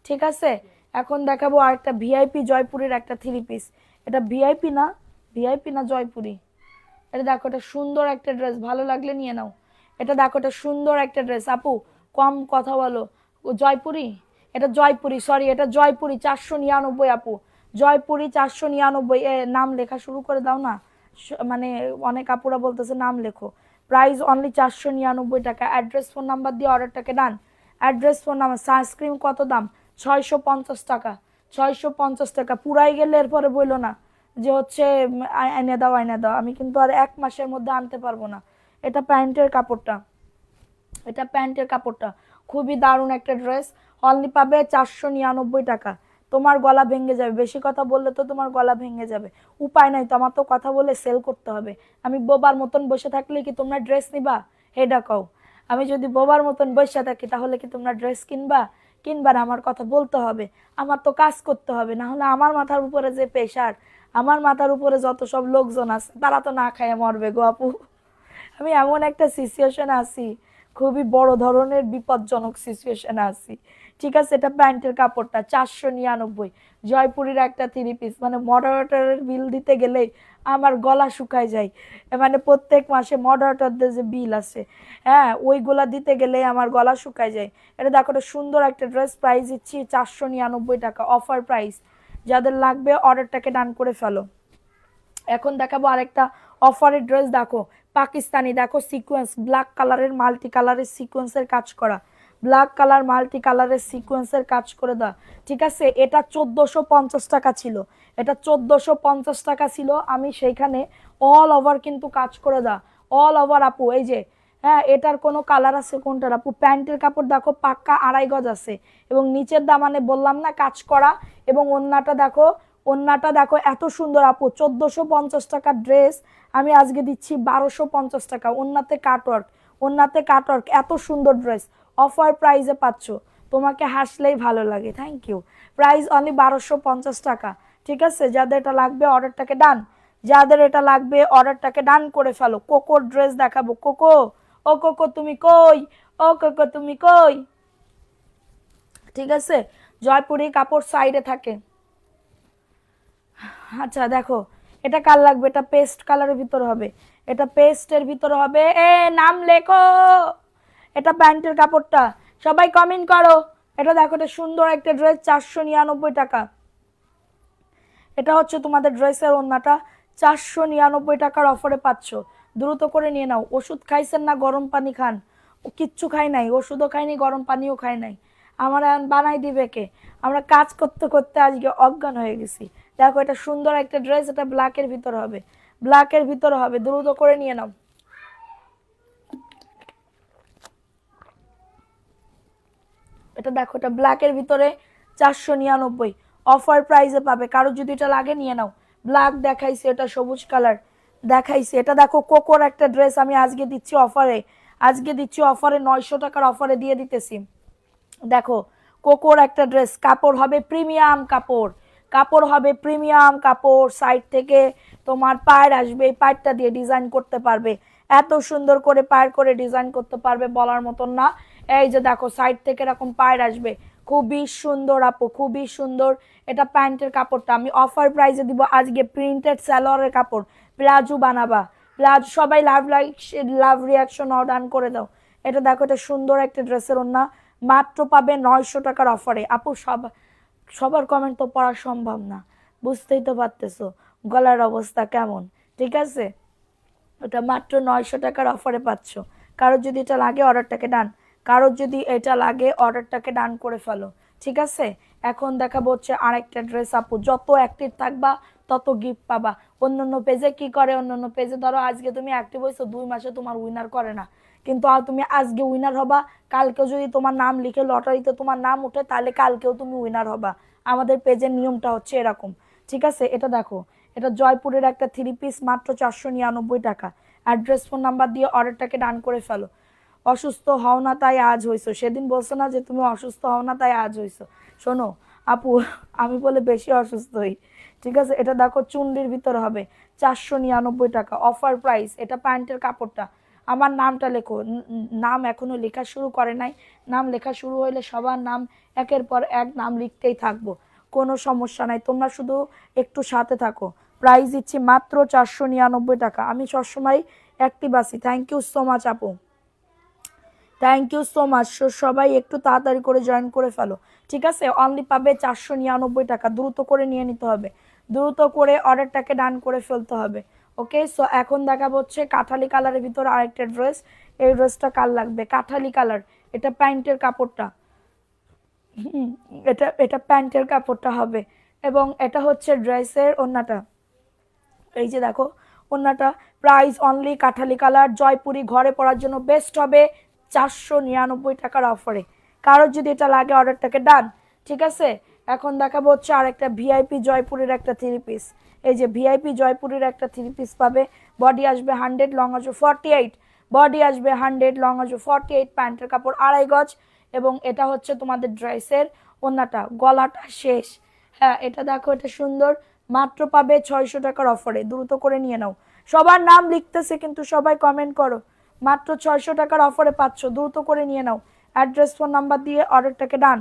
ঠিক আছে। এখন দেখাবো আরেকটা ভিআইপি জয়পুরের একটা 3 পিস। এটা ভিআইপি না, ভিআইপি না জয়পুরি। এটা দেখো, এটা সুন্দর একটা ড্রেস, ভালো লাগলে নিয়ে নাও। এটা দেখো, এটা সুন্দর একটা ড্রেস। আপু কম কথা বলো, ও জয়পুরি, এটা জয়পুরি, সরি এটা জয়পুরি, 499 আপু, জয়পুরি 499। নাম লেখা শুরু করে দাও না, মানে অনেক আপুরা বলতেছে নাম লেখো। প্রাইস অনলি 499 টাকা। অ্যাড্রেস ফোন নাম্বার দিয়ে অর্ডারটাকে ডান। অ্যাড্রেস ফোন নাম্বার, সানস্ক্রিন কত দাম? 650 টাকা, 650 টাকা। পুরাই গেলে এরপরে বললো না যে হচ্ছে আইনে দাও আইনে দাও, আমি কিন্তু আর 1 মাসের মধ্যে আনতে পারবো না। এটা প্যান্টের কাপড়টা, এটা প্যান্টের কাপড়টা, খুবই দারুণ একটা ড্রেস। অনলি পাবে 499 টাকা। তোমার গলা ভেঙে যাবে, বেশি কথা বললে তো তোমার গলা ভেঙে যাবে। উপায় নাই তো, আমার তো কথা বলে সেল করতে হবে। আমি বোবার মতন বসে থাকলে কি তোমরা ড্রেস নিবা? হেডা কও। আমি যদি বোবার মতন বসে থাকি তাহলে কি তোমরা ড্রেস কিনবা? কিনবা না। আমার কথা বলতে হবে, আমার তো কাজ করতে হবে, না হলে আমার মাথার উপরে যে প্রেশার, আমার মাথার উপরে যত সব লোকজন আছে তারা তো না খায় মরবে গো আপু। আমি এমন একটা সিচুয়েশনে আছি, খুবই বড় ধরনের বিপজ্জনক সিচুয়েশনে আছি, ঠিক আছে। এটা প্যান্টের কাপড়টা 499, জয়পুরের একটা 3 পিস। মানে মডারেটরের বিল দিতে গেলেই আমার গলা শুকায় যায়, মানে প্রত্যেক মাসে মডারেটরদের যে বিল আছে, হ্যাঁ, ওইগুলা দিতে গেলেই আমার গলা শুকায় যায়। এটা দেখো, এটা সুন্দর একটা ড্রেস, প্রাইস দিচ্ছি 499 টাকা, অফার প্রাইস। যাদের লাগবে অর্ডারটাকে ডান করে ফেলো। এখন দেখাবো আরেকটা অফারের ড্রেস, দেখো পাকিস্তানি, দেখো সিকোয়েন্স, ব্ল্যাক কালারের মাল্টি কালারের সিকোয়েন্সের কাজ করা, ব্ল্যাক কালার মাল্টি কালারের সিকোয়েন্সের কাজ করে দেওয়া, ঠিক আছে। এটা 1450 টাকা ছিল, এটা 1450 টাকা ছিল। আমি সেইখানে অল ওভার কিন্তু কাজ করে দেওয়া, অল ওভার আপু। এই যে, হ্যাঁ, এটার কোনো কালার আছে কোনটার আপু? প্যান্টের কাপড় দেখো পাক্কা 2.5 গজ আছে, এবং নিচের দামানে বললাম না কাজ করা, এবং ওন্নাটা দেখো, ওন্নাটা দেখো এত সুন্দর আপু। 1450 টাকার ড্রেস আমি আজকে দিচ্ছি 1250 টাকা। ওন্নাতে কাটওয়ার্ক, ওন্নাতে কাটওয়ার্ক, এত সুন্দর ড্রেস অফার প্রাইসে পাচ্ছ। তোমাকে হাসলেই ভালো লাগে, থ্যাংক ইউ। প্রাইস অনলি 1250 টাকা, ঠিক আছে। যাদের এটা লাগবে অর্ডারটাকে ডান, যাদের এটা লাগবে অর্ডারটাকে ডান করে ফেলো। কোকোর ড্রেস দেখাবো। কোকো, ও কোকো তুমি কই? ও কোকো তুমি কই? ঠিক আছে, জয়পুরি কাপড় সাইডে থাকে। আচ্ছা দেখো, এটা কার লাগবে? এটা পেস্ট কালারের ভিতর হবে, এটা পেস্টের ভিতর হবে। নাম লেখো। এটা প্যান্টের কাপড়টা, সবাই কমেন্ট করো। এটা দেখো, এটা সুন্দর একটা ড্রেস, 499 টাকা। এটা হচ্ছে তোমাদের ড্রেসের ওন্নাটা, 499 টাকার অফারে পাচ্ছ। দ্রুত করে নিয়ে নাও। ওষুধ খাইছেন না? গরম পানি খান। ও কিচ্ছু খাই নাই, ওষুধও খাইনি, গরম পানিও খাই নাই। আমার এখন বানাই দিবে কে? আমরা কাজ করতে করতে আজকে অজ্ঞান হয়ে গেছি। দেখো, এটা সুন্দর একটা ড্রেস, এটা ব্ল্যাকের ভিতর হবে, ব্ল্যাকের ভিতর হবে। দ্রুত করে নিয়ে নাও। এটা দেখো, এটা ব্ল্যাকের ভিতরে 499 অফার প্রাইসে পাবে। কারো যদি এটা লাগে নিয়ে নাও। ব্ল্যাক দেখাইছে, এটা সবুজ কালার দেখাইছে। এটা দেখো কোকোর একটা ড্রেস আমি আজকে দিচ্ছি অফারে, আজকে দিচ্ছি অফারে 900 টাকার অফারে দিয়ে দিতেছি। দেখো কোকোর একটা ড্রেস, কাপড় হবে প্রিমিয়াম কাপড়, কাপড় হবে প্রিমিয়াম কাপড়। সাইড থেকে তোমার পায়ের আসবে, এই পায়েরটা দিয়ে ডিজাইন করতে পারবে, এত সুন্দর করে পায়ের করে ডিজাইন করতে পারবে বলার মতন না। এই যে দেখো, সাইড থেকে এরকম পায়ের আসবে, খুবই সুন্দর আপু, খুবই সুন্দর। এটা প্যান্টের কাপড়টা আমি অফার প্রাইসে দিব আজকে। প্রিন্টেড সালোয়ারের কাপড়, প্লাজো বানাবা, প্লাজো। সবাই love like love reaction order করে দাও। এটা দেখো, এটা সুন্দর একটা ড্রেসের ওড়না, মাত্র পাবে 900 টাকার অফারে। আপু সবার কমেন্ট তো পড়া সম্ভব না, বুঝতেই তো পারতেছো গলার অবস্থা কেমন, ঠিক আছে। ওটা মাত্র 900 টাকার অফারে পাচ্ছ। কারোর যদি এটা লাগে অর্ডারটাকে ডান, কারোর যদি এটা লাগে অর্ডারটাকে ডান করে ফেলো, ঠিক আছে। এখন দেখাবো হচ্ছে আরেকটা ড্রেস। আপু যত অ্যাক্টিভ থাকবা তত গিফট পাবা। অন্যান্য পেজে কি করে, অন্যান্য পেজে ধরো আজকে তুমি অ্যাক্টিভ হয়েছো 2 মাসে তোমার উইনার করে না, কিন্তু তুমি আজকে উইনার হবা, কালকেও যদি তোমার নাম লিখে লটারিতে তোমার নাম উঠে তাহলে কালকেও তুমি উইনার হবা। আমাদের পেজের নিয়মটা হচ্ছে এরকম, ঠিক আছে। এটা দেখো, এটা জয়পুরের একটা 3 পিস, মাত্র 499 টাকা। অ্যাড্রেস ফোন নাম্বার দিয়ে অর্ডারটাকে ডান করে ফেলো। অসুস্থ হও না তাই আজ হইছো, সেদিন বলছো না যে তুমি অসুস্থ হও না তাই আজ হইছো। শোনো আপু, আমি বলে বেশি অসুস্থ হই, ঠিক আছে। এটা দেখো চুন্ডির ভিতরে হবে, 499 টাকা অফার প্রাইস। এটা প্যান্টের কাপড়টা। আমার নামটা লেখো, নাম এখনো লেখা শুরু করে নাই, নাম লেখা শুরু হইলে সবার নাম একের পর এক নাম লিখতেই থাকবো, কোনো সমস্যা নাই, তোমরা শুধু একটু সাথে থাকো। প্রাইস দিচ্ছি মাত্র 499 টাকা। আমি সবসময় অ্যাক্টিভ আছি। থ্যাংক ইউ সো মাচ আপু, থ্যাংক ইউ সো মাচ। সবাই একটু তাড়াতাড়ি করে জয়েন করে ফেলো, ঠিক আছে। অনলি পাবে 499 টাকা, দ্রুত করে নিয়ে নিতে হবে, দ্রুত করে অর্ডারটাকে ডান করে ফেলতে হবে। ওকে, সো এখন দেখাবো হচ্ছে কাঠালি কালারের ভিতরে আরেকটা ড্রেস। এই ড্রেসটা কার লাগবে, কাঠালি কালার। এটা প্যান্টের কাপড়টা, এটা এটা প্যান্টের কাপড়টা হবে, এবং এটা হচ্ছে ড্রেসের ওড়নাটা। এই যে দেখো ওড়নাটা। Price only Kathali colour, Jaipuri, ঘরে পরার জন্য বেস্ট হবে, 499 টাকার অফারে। কারোর যদি এটা লাগে অর্ডারটাকে ডান, ঠিক আছে। এখন দেখাবো হচ্ছে আরেকটা ভিআইপি জয়পুরের একটা 3 পিস। এই যে ভিআইপি জয়পুরের একটা 3 পিস পাবে। বডি আসবে 100, লং আসবে 48, বডি আসবে 100, লং আসবে 48, প্যান্টের কাপড় 2.5 গজ, এবং এটা হচ্ছে তোমাদের ড্রেসের ওড়নাটা, গলাটা শেষ। হ্যাঁ, এটা দেখো, এটা সুন্দর, মাত্র পাবে 600 টাকার অফারে, দ্রুত করে নিয়ে নাও। সবার নাম লিখতেছে কিন্তু সবাই কমেন্ট করো। মাত্র 600 টাকার অফারে পাচ্ছ, দ্রুত করে নিয়ে নাও। অ্যাড্রেস ফোন নাম্বার দিয়ে অর্ডারটাকে ডান,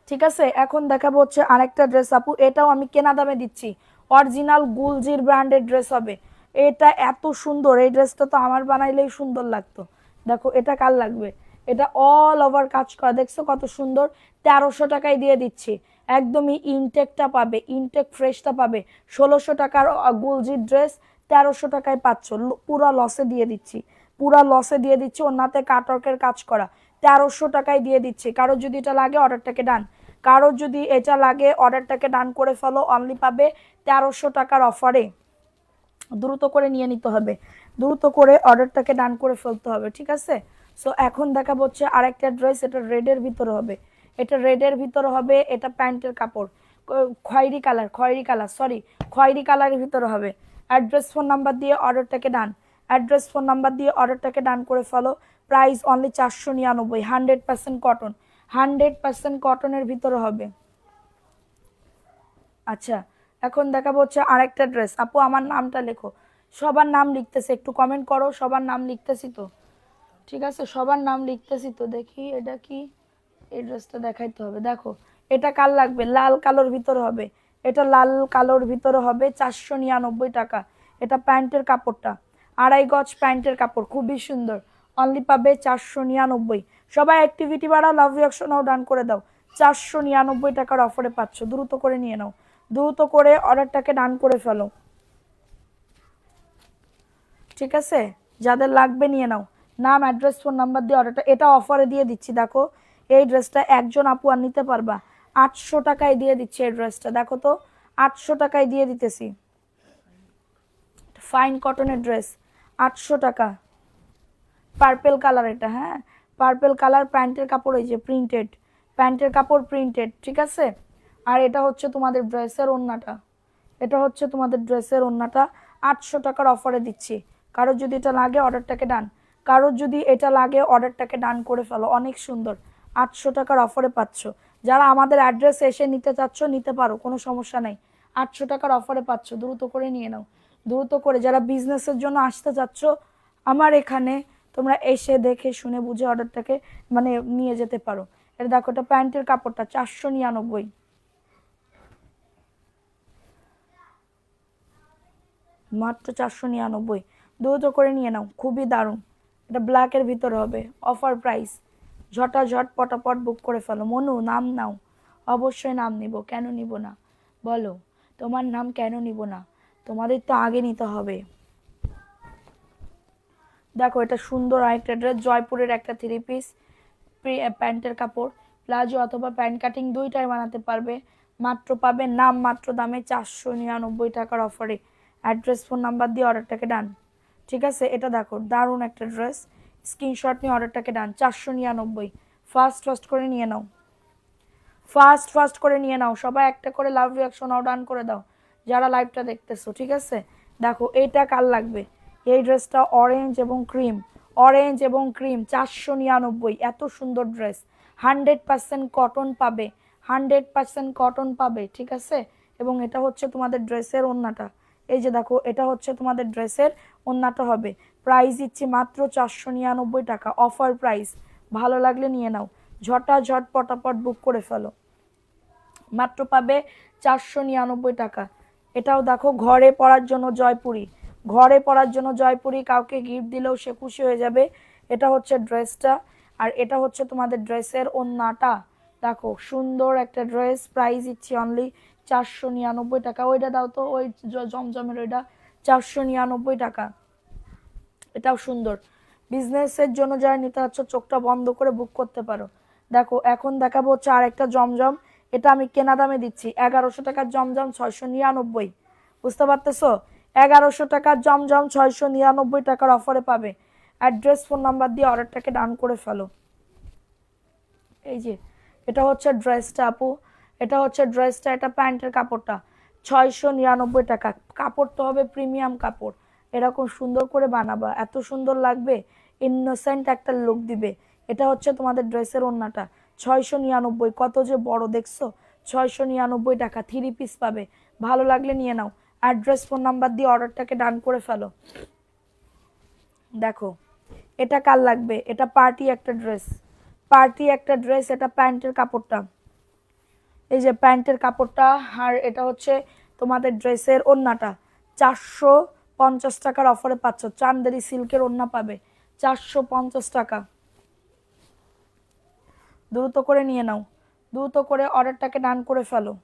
ঠিক আছে। এখন দেখাবো হচ্ছে আরেকটা ড্রেস আপু, এটাও আমি কেনা দামে দিচ্ছি, অরিজিনাল গুলজির ব্র্যান্ডের ড্রেস হবে। এটা এত সুন্দর, এই ড্রেসটা তো আমার বানাইলেই সুন্দর লাগতো। দেখো এটা কার লাগবে, এটা অল ওভার কাজ করা, দেখছো কত সুন্দর। 1300 টাকায় দিয়ে দিচ্ছি, একদমই ইনটেকটা পাবে, ইনটেক ফ্রেশটা পাবে। 1600 টাকার গুলজির ড্রেস 1300 টাকায় পাচ্ছ, পুরা লসে দিয়ে দিচ্ছি, পুরা লসে দিয়ে দিচ্ছি। ওনাতে কাটওয়ার্কের কাজ করা, 1300 টাকায় দিয়ে দিচ্ছি। কারোর যদি এটা লাগে অর্ডারটাকে ডান, কারোর যদি এটা লাগে অর্ডারটাকে ডান করে ফেলো। অনলি পাবে 1300 টাকার অফারে, দ্রুত করে নিয়ে নিতে হবে, দ্রুত করে অর্ডারটাকে ডান করে ফেলতে হবে, ঠিক আছে। সো এখন দেখাবো হচ্ছে আরেকটা ড্রেস, এটা রেডের ভিতরে হবে, এটা রেডের ভিতরে হবে। এটা প্যান্টের কাপড়, খয়েরি কালার, খয়েরি কালার, সরি, খয়েরি কালারের ভিতরে হবে। অ্যাড্রেস ফোন নাম্বার দিয়ে অর্ডারটাকে ডান, অ্যাড্রেস ফোন নাম্বার দিয়ে অর্ডারটাকে ডান করে ফেলো। প্রাইস অনলি 499, 100% কটন, 100% কটনের ভিতরে হবে। আচ্ছা, এখন দেখাবো হচ্ছে আরেকটা ড্রেস। আপু আমার নামটা লেখো, সবার নাম লিখতেছে, একটু কমেন্ট করো, সবার নাম লিখতেছি তো, ঠিক আছে, সবার নাম লিখতেছি তো। দেখি এটা কি, এই ড্রেসটা দেখাইতে হবে। দেখো এটা কার লাগবে, লাল কালোর ভিতরে হবে, এটা লাল কালোর ভিতরে হবে, 499 টাকা। এটা প্যান্টের কাপড়টা, 2.5 গজ প্যান্টের কাপড়, খুবই সুন্দর। অনলি পাবে 499। সবাই অ্যাক্টিভিটি বাড়াও, লাভ রিয়াকশনও ডান করে দাও। 499 টাকার অফারে পাচ্ছ, দ্রুত করে নিয়ে নাও, দ্রুত করে অর্ডারটাকে ডান করে ফেলো, ঠিক আছে। যাদের লাগবে নিয়ে নাও, নাম, অ্যাড্রেস, ফোন নাম্বার দিয়ে অর্ডারটা। এটা অফারে দিয়ে দিচ্ছি, দেখো এই ড্রেসটা একজন আপু আর নিতে পারবা, 800 টাকায় দিয়ে দিচ্ছি এই ড্রেসটা। দেখো তো 800 টাকায় দিয়ে দিতেছি, ফাইন কটনের ড্রেস, 800 টাকা। পার্পেল কালার এটা, হ্যাঁ পার্পেল কালার, প্যান্টের কাপড় এই যে প্রিন্টেড, প্যান্টের কাপড় প্রিন্টেড, ঠিক আছে। আর এটা হচ্ছে তোমাদের ড্রেসের ওড়নাটা, এটা হচ্ছে তোমাদের ড্রেসের ওড়নাটা, 800 টাকার অফারে দিচ্ছি। কারোর যদি এটা লাগে অর্ডারটাকে ডান, কারোর যদি এটা লাগে অর্ডারটাকে ডান করে ফেলো, অনেক সুন্দর, 800 টাকার অফারে পাচ্ছ। যারা আমাদের অ্যাড্রেসে এসে নিতে চাচ্ছ নিতে পারো, কোনো সমস্যা নেই, 800 টাকার অফারে পাচ্ছ, দ্রুত করে নিয়ে নাও, দ্রুত করে। যারা বিজনেসের জন্য আসতে চাচ্ছ আমার এখানে, তোমরা এসে দেখে শুনে বুঝে অর্ডারটাকে মানে নিয়ে যেতে পারো। এটা দেখো, এটা প্যান্টের কাপড়টা, 499, মাত্র 499, দ্রুত করে নিয়ে নাও, খুবই দারুণ, এটা ব্ল্যাকের ভিতরে হবে, অফার প্রাইস। ঝটাঝট পটাপট বুক করে ফেলো। মনু নাম নাও, অবশ্যই নাম নিব, কেন নিব না বলো, তোমার নাম কেন নিব না, তোমাদের তো আগে নিতে হবে। দেখো এটা সুন্দর আরেকটা ড্রেস, জয়পুরের একটা 3 পিস প্যান্টের কাপড়, প্লাজো অথবা প্যান্ট কাটিং দুইটাই বানাতে পারবে। মাত্র পাবে নাম মাত্র দামে 499 টাকার অফারে। অ্যাড্রেস ফোন নাম্বার দিয়ে অর্ডারটাকে ডান। ঠিক আছে, এটা দেখো দারুণ একটা ড্রেস, স্ক্রিনশট নিয়ে অর্ডারটাকে ডান। 499, ফার্স্ট ফার্স্ট করে নিয়ে নাও, ফার্স্ট ফার্স্ট করে নিয়ে নাও সবাই, একটা করে লাভ রিয়াকশন ডান করে দাও যারা লাইভটা দেখতেছো। ঠিক আছে, দেখো এইটা কার লাগবে, এই ড্রেসটা অরেঞ্জ এবং ক্রিম, অরেঞ্জ এবং ক্রিম 499, এত সুন্দর ড্রেস, 100% কটন পাবে, 100% কটন পাবে। ঠিক আছে, এবং এটা হচ্ছে তোমাদের ড্রেসের ওড়নাটা, এই যে দেখো এটা হচ্ছে তোমাদের ড্রেসের ওড়নাটা হবে। প্রাইস দিচ্ছি মাত্র 499 টাকা, অফার প্রাইস। ভালো লাগলে নিয়ে নাও, ঝটাঝট পটাপট বুক করে ফেলো, মাত্র পাবে 499 টাকা। এটাও দেখো ঘরে পরার জন্য জয়পুরি, ঘরে পরার জন্য জয়পুরি, কাউকে গিফট দিলেও সে খুশি হয়ে যাবে। এটা হচ্ছে ড্রেসটা, আর এটা হচ্ছে তোমাদের ড্রেসের ওড়নাটা। দেখো সুন্দর একটা ড্রেস, প্রাইস দিচ্ছি অনলি 499 টাকা। ওইটা দাও তো, ওই জমজমের ওইটা 499 টাকা। এটাও সুন্দর, বিজনেসের জন্য যারা নিতে হচ্ছে চোখটা বন্ধ করে বুক করতে পারো। দেখো এখন দেখাবো হচ্ছে আর একটা জমজম, এটা আমি কেনা দামে দিচ্ছি 1100 টাকার জমজম 699, বুঝতে পারতেছো, 1100 টাকার জমজম 699 টাকার অফারে পাবে। অ্যাড্রেস ফোন নাম্বার দিয়ে অর্ডারটাকে ডান করে ফেলো। এই যে এটা হচ্ছে ড্রেসটা আপু, এটা হচ্ছে ড্রেসটা, এটা প্যান্টের কাপড়টা 699 টাকা। কাপড় তো হবে প্রিমিয়াম কাপড়, এরকম সুন্দর করে বানাবা, এত সুন্দর লাগবে, ইনোসেন্ট একটা লুক দিবে। এটা হচ্ছে তোমাদের ড্রেসের ওড়নাটা 699, কত যে বড় দেখছো, 699 টাকা 3 পিস পাবে। ভালো লাগলে নিয়ে নাও, অ্যাড্রেস ফোন নাম্বার দিয়ে অর্ডারটাকে ডান করে ফেলো। দেখো এটা কার লাগবে, এটা পার্টি একটা ড্রেস, পার্টি একটা ড্রেস, এটা প্যান্টের কাপড়টা, এই যে প্যান্টের কাপড়টা, আর এটা হচ্ছে তোমাদের ড্রেসের ওড়নাটা। 450 টাকার অফারে পাচ্ছ, চান্দেরি সিল্কের ওড়না পাবে 450 টাকা। দ্রুত করে নিয়ে নাও, দ্রুত করে অর্ডারটাকে ডান করে ফেলো।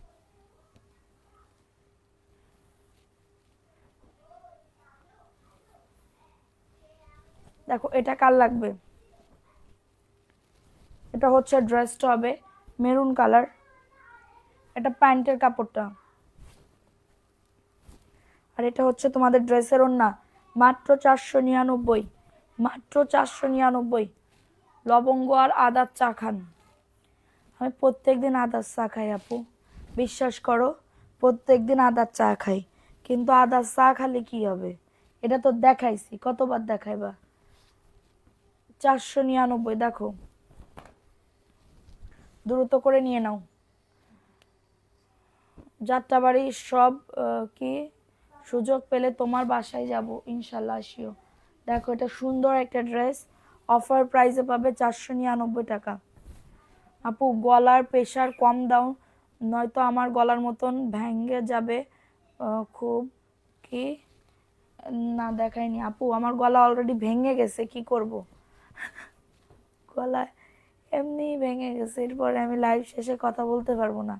দেখো এটা কার লাগবে, এটা হচ্ছে ড্রেসটা হবে মেরুন কালার, এটা প্যান্টের কাপড়টা, আর এটা হচ্ছে তোমাদের ড্রেসের ওড়না। মাত্র 499, মাত্র 499। লবঙ্গ আর আদার চা খান, আমি প্রত্যেকদিন আদার চা খাই আপু, বিশ্বাস করো প্রত্যেকদিন আদার চা খাই, কিন্তু আদার চা খালে কি হবে, এটা তো দেখাইছি, কতবার দেখাইবা। 499, দেখো দ্রুত করে নিয়ে নাও। যাত্রাবাড়ি সব কি সুযোগ পেলে তোমার বাসায় যাব ইনশাল্লাহ, আসিও। দেখো এটা সুন্দর একটা ড্রেস, অফার প্রাইসে পাবে 499 টাকা। আপু গলার প্রেশার কম দাও, নয়তো আমার গলার মতন ভেঙে যাবে খুব। কি না দেখায়নি আপু, আমার গলা অলরেডি ভেঙে গেছে, কি করব, গলা এমনি ভেঙে গেছে, এরপরে আমি লাইভ শেষে কথা বলতে পারবো না,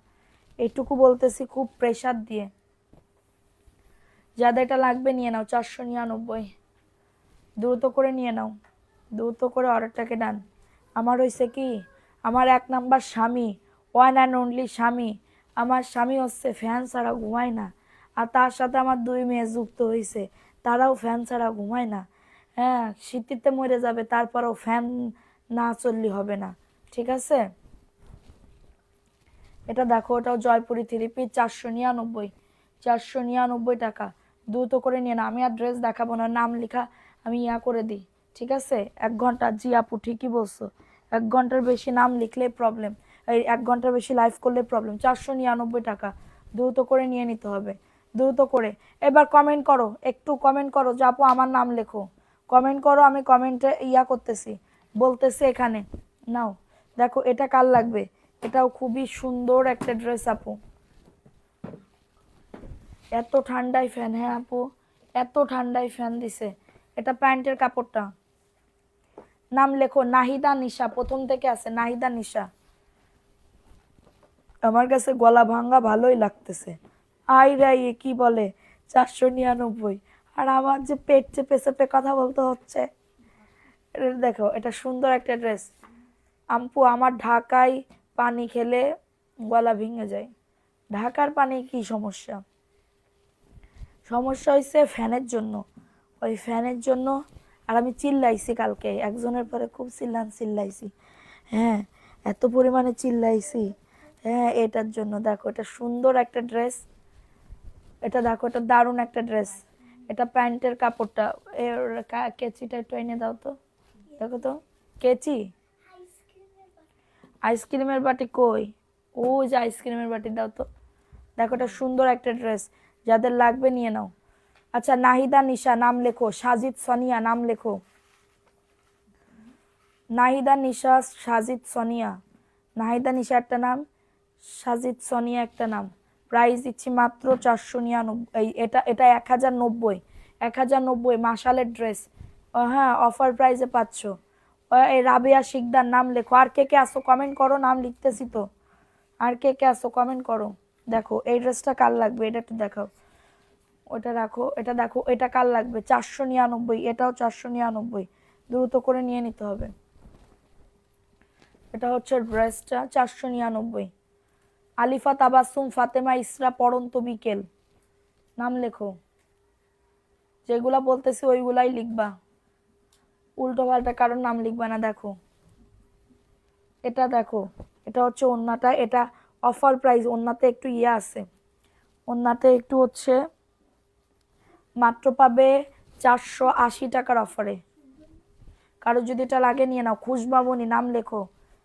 এইটুকু বলতেছি খুব প্রেশার দিয়ে। যাদের এটা লাগবে নিয়ে নাও, 499, দ্রুত করে নিয়ে নাও, দ্রুত করে অর্ডারটাকে ডান। আমার হয়েছে কি, আমার 1 নাম্বার স্বামী, ওয়ান অ্যান্ড অনলি স্বামী, আমার স্বামী হচ্ছে ফ্যান ছাড়া ঘুমায় না, আর তার সাথে আমার 2 মেয়ে যুক্ত হয়েছে, তারাও ফ্যান ছাড়া ঘুমায় না। হ্যাঁ শীতিতে মরে যাবে, তারপরেও ফ্যান না চললে হবে না। ঠিক আছে, এটা দেখো ওটাও জয়পুরি 3 পিস 499, 499 টাকা। দ্রুত করে নিয়ে না, আমি আর ড্রেস দেখাবো না, নাম লেখা আমি করে দিই। ঠিক আছে, 1 ঘন্টা, জি আপু ঠিকই বলছো, 1 ঘন্টার বেশি নাম লিখলে প্রবলেম, এই 1 ঘন্টার বেশি লাইভ করলে প্রবলেম। 499 টাকা, দ্রুত করে নিয়ে নিতে হবে, দ্রুত করে। এবার কমেন্ট করো, একটু কমেন্ট করো যে আপু আমার নাম লেখো, কমেন্ট করো, আমি কমেন্টে করতেছি, বলতেছি এখানে। নাও দেখো এটা কার লাগবে, এটাও খুবই সুন্দর একটা ড্রেস আপু। এত ঠান্ডায় ফ্যান, হ্যাঁ আপু এত ঠান্ডায় ফ্যান দিছে। এটা প্যান্টের কাপড়টা, নাম লেখো নাহিদা নিশা, প্রথম থেকে আছে নাহিদা নিশা। আমার কাছে গলা ভাঙা ভালোই লাগতেছে। আই রাই কি বলে 499, আর আমার যে পেট চেপে চেপে কথা বলতে হচ্ছে। দেখো এটা সুন্দর একটা ড্রেস। আম্পু আমার ঢাকায় পানি খেলে গলা ভেঙে যায়। ঢাকার পানি কি সমস্যা? সমস্যা হয়েছে ফ্যানের জন্য, ওই ফ্যানের জন্য। আর আমি চিল্লাইছি কালকে একজনের পরে, খুব চিল্লাইছি। হ্যাঁ, এত পরিমাণে চিল্লাইছি। হ্যাঁ, এটার জন্য। দেখো এটা সুন্দর একটা ড্রেস। এটা দেখো, এটা দারুণ একটা ড্রেস। এটা প্যান্টের কাপড়টা, এর কেচিটা একটু এনে দাও তো, দেখো তো কেচি। আইসক্রিমের বাটি কই? ও যে আইসক্রিমের বাটি দাও তো। দেখো এটা সুন্দর একটা ড্রেস, যাদের লাগবে নিয়ে নাও। আচ্ছা, নাহিদা নিশা নাম লেখো, সাজিদ সোনিয়া নাম লেখো। নাহিদা নিশা, সাজিদ সোনিয়া। নাহিদা নিশা একটা নাম, সাজিদ সোনিয়া একটা নাম। প্রাইস দিচ্ছি মাত্র 499। এটা এটা 1090, 1090 মাশালের ড্রেস। হ্যাঁ, অফার প্রাইসে পাচ্ছ। এই রাবেয়া শিকদার নাম লেখো। আর কে কে আসো কমেন্ট করো, নাম লিখতেছি তো। আর কে কে আসো কমেন্ট করো। দেখো এই ড্রেসটা কার লাগবে, এটা একটু দেখাও। ওটা রাখো, এটা দেখো, এটা কার লাগবে? 499, এটাও 499। দ্রুত করে নিয়ে নিতে হবে। এটা হচ্ছে ড্রেসটা 499। আলিফা তাবাসসুম ফাতেমা ইসরা পড়ন্ত বিকেল নাম লেখো। যেগুলা বলতেছি ওইগুলাই লিখবা, উল্টো পাল্টা কারোর নাম লিখবা না। দেখো এটা দেখো, এটা হচ্ছে ওন্নাটা, এটা অফার প্রাইস। ওন্নাতে একটু ইয়ে আছে, ওন্নাতে একটু হচ্ছে মাত্র পাবে 480 টাকার অফারে। কারো যদি এটা লাগে নিয়ে নাও। খুশবামনি নাম লেখো।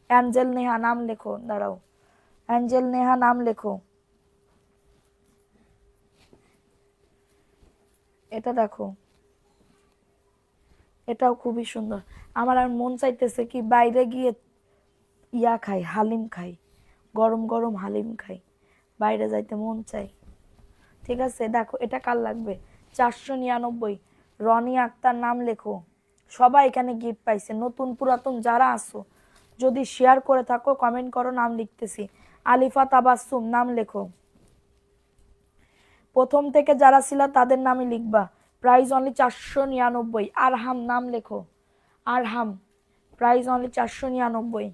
অ্যাঞ্জেল নেহা নাম লেখো, দাঁড়াও, অ্যাঞ্জেল নেহা নাম লেখো। এটা দেখো, এটাও খুবই সুন্দর। আমার আর মন চাইতেছে কি বাইরে গিয়ে ইয়া খাই, হালিম খাই, গরম গরম হালিম খাই। বাইরে যাইতে মন চাই। ঠিক আছে, দেখো এটা কার লাগবে? 499। রনি আক্তার নাম লেখো। সবাই এখানে গিফট পাইছে, নতুন পুরাতন যারা আসো যদি শেয়ার করে থাকো কমেন্ট করো, নাম লিখতেছি। আলিফা তাবাসসুম নাম লেখো। প্রথম থেকে যারা ছিল তাদের নামই লিখবা। Price only 499। আরহাম নাম লেখো। আরহাম, প্রাইস অনলি 499।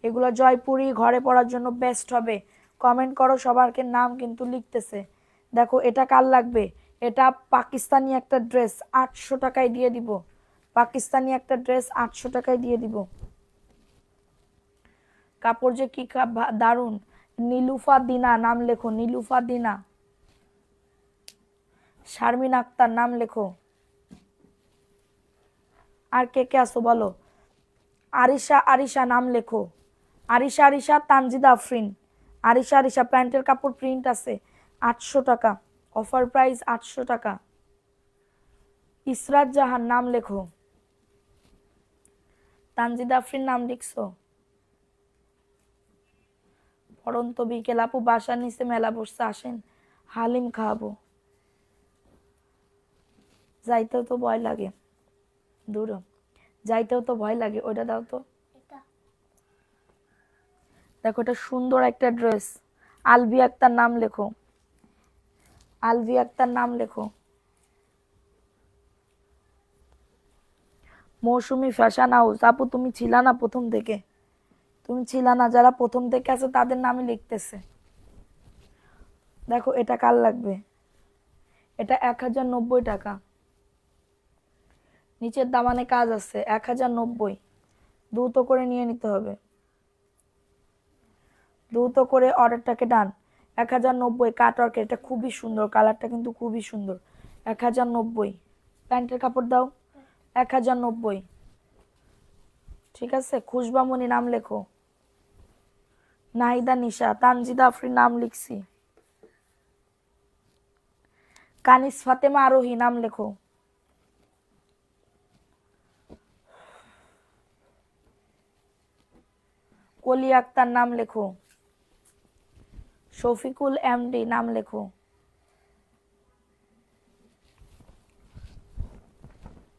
এগুলো জয়পুরি ঘরে পড়ার জন্য বেস্ট হবে। কমেন্ট করো, সবারকে নাম কিন্তু লিখতেছে। দেখো এটা কার লাগবে? এটা পাকিস্তানি একটা ড্রেস, 800 টাকায় দিয়ে দিব। পাকিস্তানি একটা ড্রেস 800 টাকায় দিয়ে দিব। কাপড় যে কি দারুন। নীলুফা দিনা নাম লেখো। নীলুফা দিনা। শারমিন আক্তার নাম লেখো। আর কে কে আসো বলো। আরিশা আরিশা নাম লেখো। আরিশা আরিশা, তানজিদা আফরিন। আরিশা আরিশা প্যান্টের কাপড় প্রিন্ট আছে, 800 টাকা অফার প্রাইস, 800 টাকা। ইসরাত জাহান নাম লেখো। তানজিদা আফরিন নাম লিখছো। পড়ন্ত বিকেল আপু বাসার নিচে মেলা বসছে, আসেন হালিম খাওয়াবো। যাইতেও তো ভয় লাগে, দূর যাইতেও তো ভয় লাগে। ওইটা দাও তো। দেখো এটা সুন্দর একটা ড্রেস। আলভি আক্তার নাম লেখো। আলভি আক্তার নাম লেখো। মৌসুমি ফ্যাশন হাউস আপু, তুমি ছিলা না প্রথম থেকে? তুমি ছিলা না? যারা প্রথম থেকে আছে তাদের নামই লিখতেছে। দেখো এটা কার লাগবে? এটা 1090 টাকা। নিচের দামানে কাজ আছে, 1090। দ্রুত করে নিয়ে নিতে হবে, দ্রুত করে অর্ডারটাকে ডান। 1090 কাটওয়ার্কের, এটা খুবই সুন্দর, কালারটা কিন্তু খুবই সুন্দর। 1090। প্যান্টের কাপড় দাও। 1090। ঠিক আছে, খুশবামনি নাম লেখো। নাহিদা নিশা, তানজিদা আফরিন নাম লিখছি। কানিস ফাতেমা আরোহী নাম লেখো। কলি আক্তার নাম লেখো। শফিকুল এমডি নাম লেখো।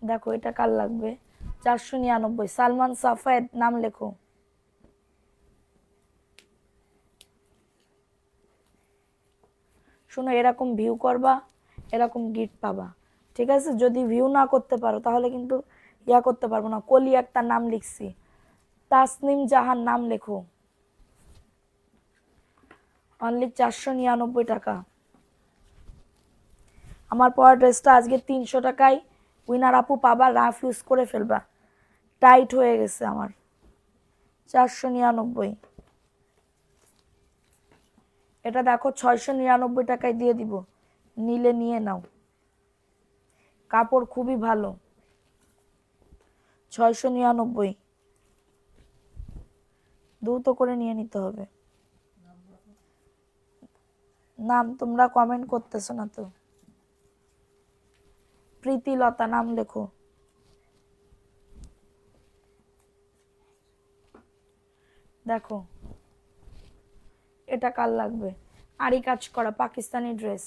দেখো এটা কার লাগবে? 499। সালমান সাফেদ নাম লেখো। শোনো, এরকম ভিউ করবা, এরকম গিফট পাবা, ঠিক আছে? যদি ভিউ না করতে পারো তাহলে কিন্তু ইয়া করতে পারবো না। কলি একটা নাম লিখছি, তাসনিম জাহান নাম লেখো। অনলি 499 টাকা। আমার পরা ড্রেসটা আজকে 300 টাকায় উইনার আপু পাবা, রাফ ইউজ করে ফেলবা, টাইট হয়ে গেছে আমার। 499। এটা দেখো 699 টাকায় দিয়ে দিব, নিলে নিয়ে নাও, কাপড় খুবই ভালো। 699, দ্রুত করে নিয়ে নিতে হবে। নাম তোমরা কমেন্ট করতেছো না তো। প্রীতিলতা নাম লেখো। দেখো এটা কার লাগবে, আরি কাজ করা পাকিস্তানি ড্রেস।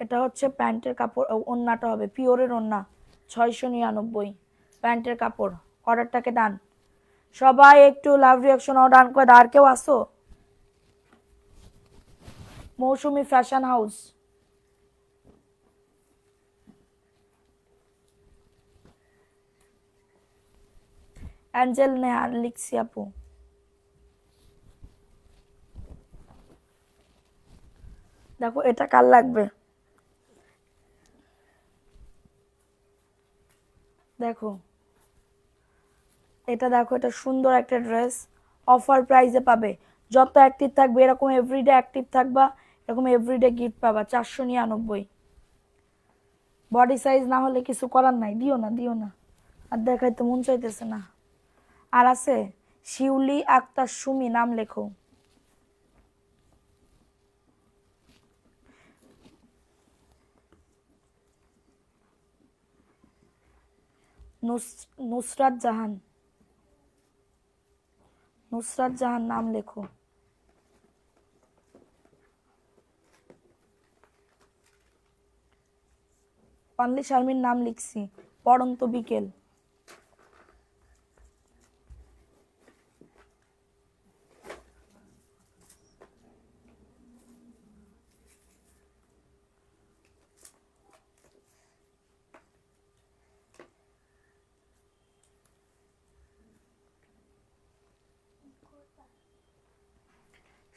এটা হচ্ছে প্যান্টের কাপড়, ওন্নাটা হবে পিওরের ওন্না। 699 প্যান্টের কাপড়। অর্ডারটাকে ডান। সবাই একটু লাভ রিয়াকশন ডান করে দাও। আর কেউ আসো? মৌসুমি ফ্যাশন হাউস। অ্যাঞ্জেল নেহা লিখছি আপু। দেখো এটা কার লাগবে, দেখো এটা, দেখো এটা সুন্দর একটা ড্রেস, অফার প্রাইসে পাবে। যত অ্যাক্টিভ থাকবে এরকম এভরিডে অ্যাক্টিভ থাকবা, এরকম এভরিডে গিফট পাবা। 499। বডি সাইজ না হলে কিছু করার নাই, দিও না দিও না, আর দেখাইতে মন চাইতেছে না। আর আছে শিউলি আক্তার সুমি নাম লেখো। নুসরাত জাহান, নুসরাত জাহান নাম লেখো। অনলি শারমিন নাম লিখছি। পড়ন্ত বিকেল।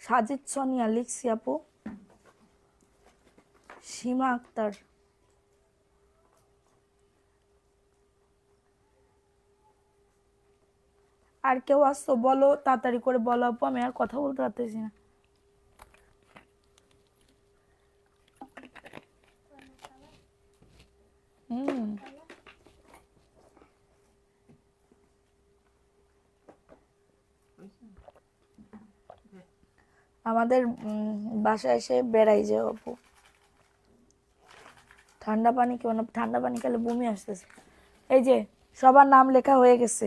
সাজিদ সোনিয়া লিখছি আপু। সীমা আক্তার। আর কেউ আসছো বলো, তাড়াতাড়ি করে বলো আপু, আমি আর কথা বলতে পারতেছি না। হুম, আমাদের বাসায় এসে বেড়াই যে আপু। ঠান্ডা পানি কেউ না, ঠান্ডা পানি খেলে বমি আসতেছে। এই যে সবার নাম লেখা হয়ে গেছে।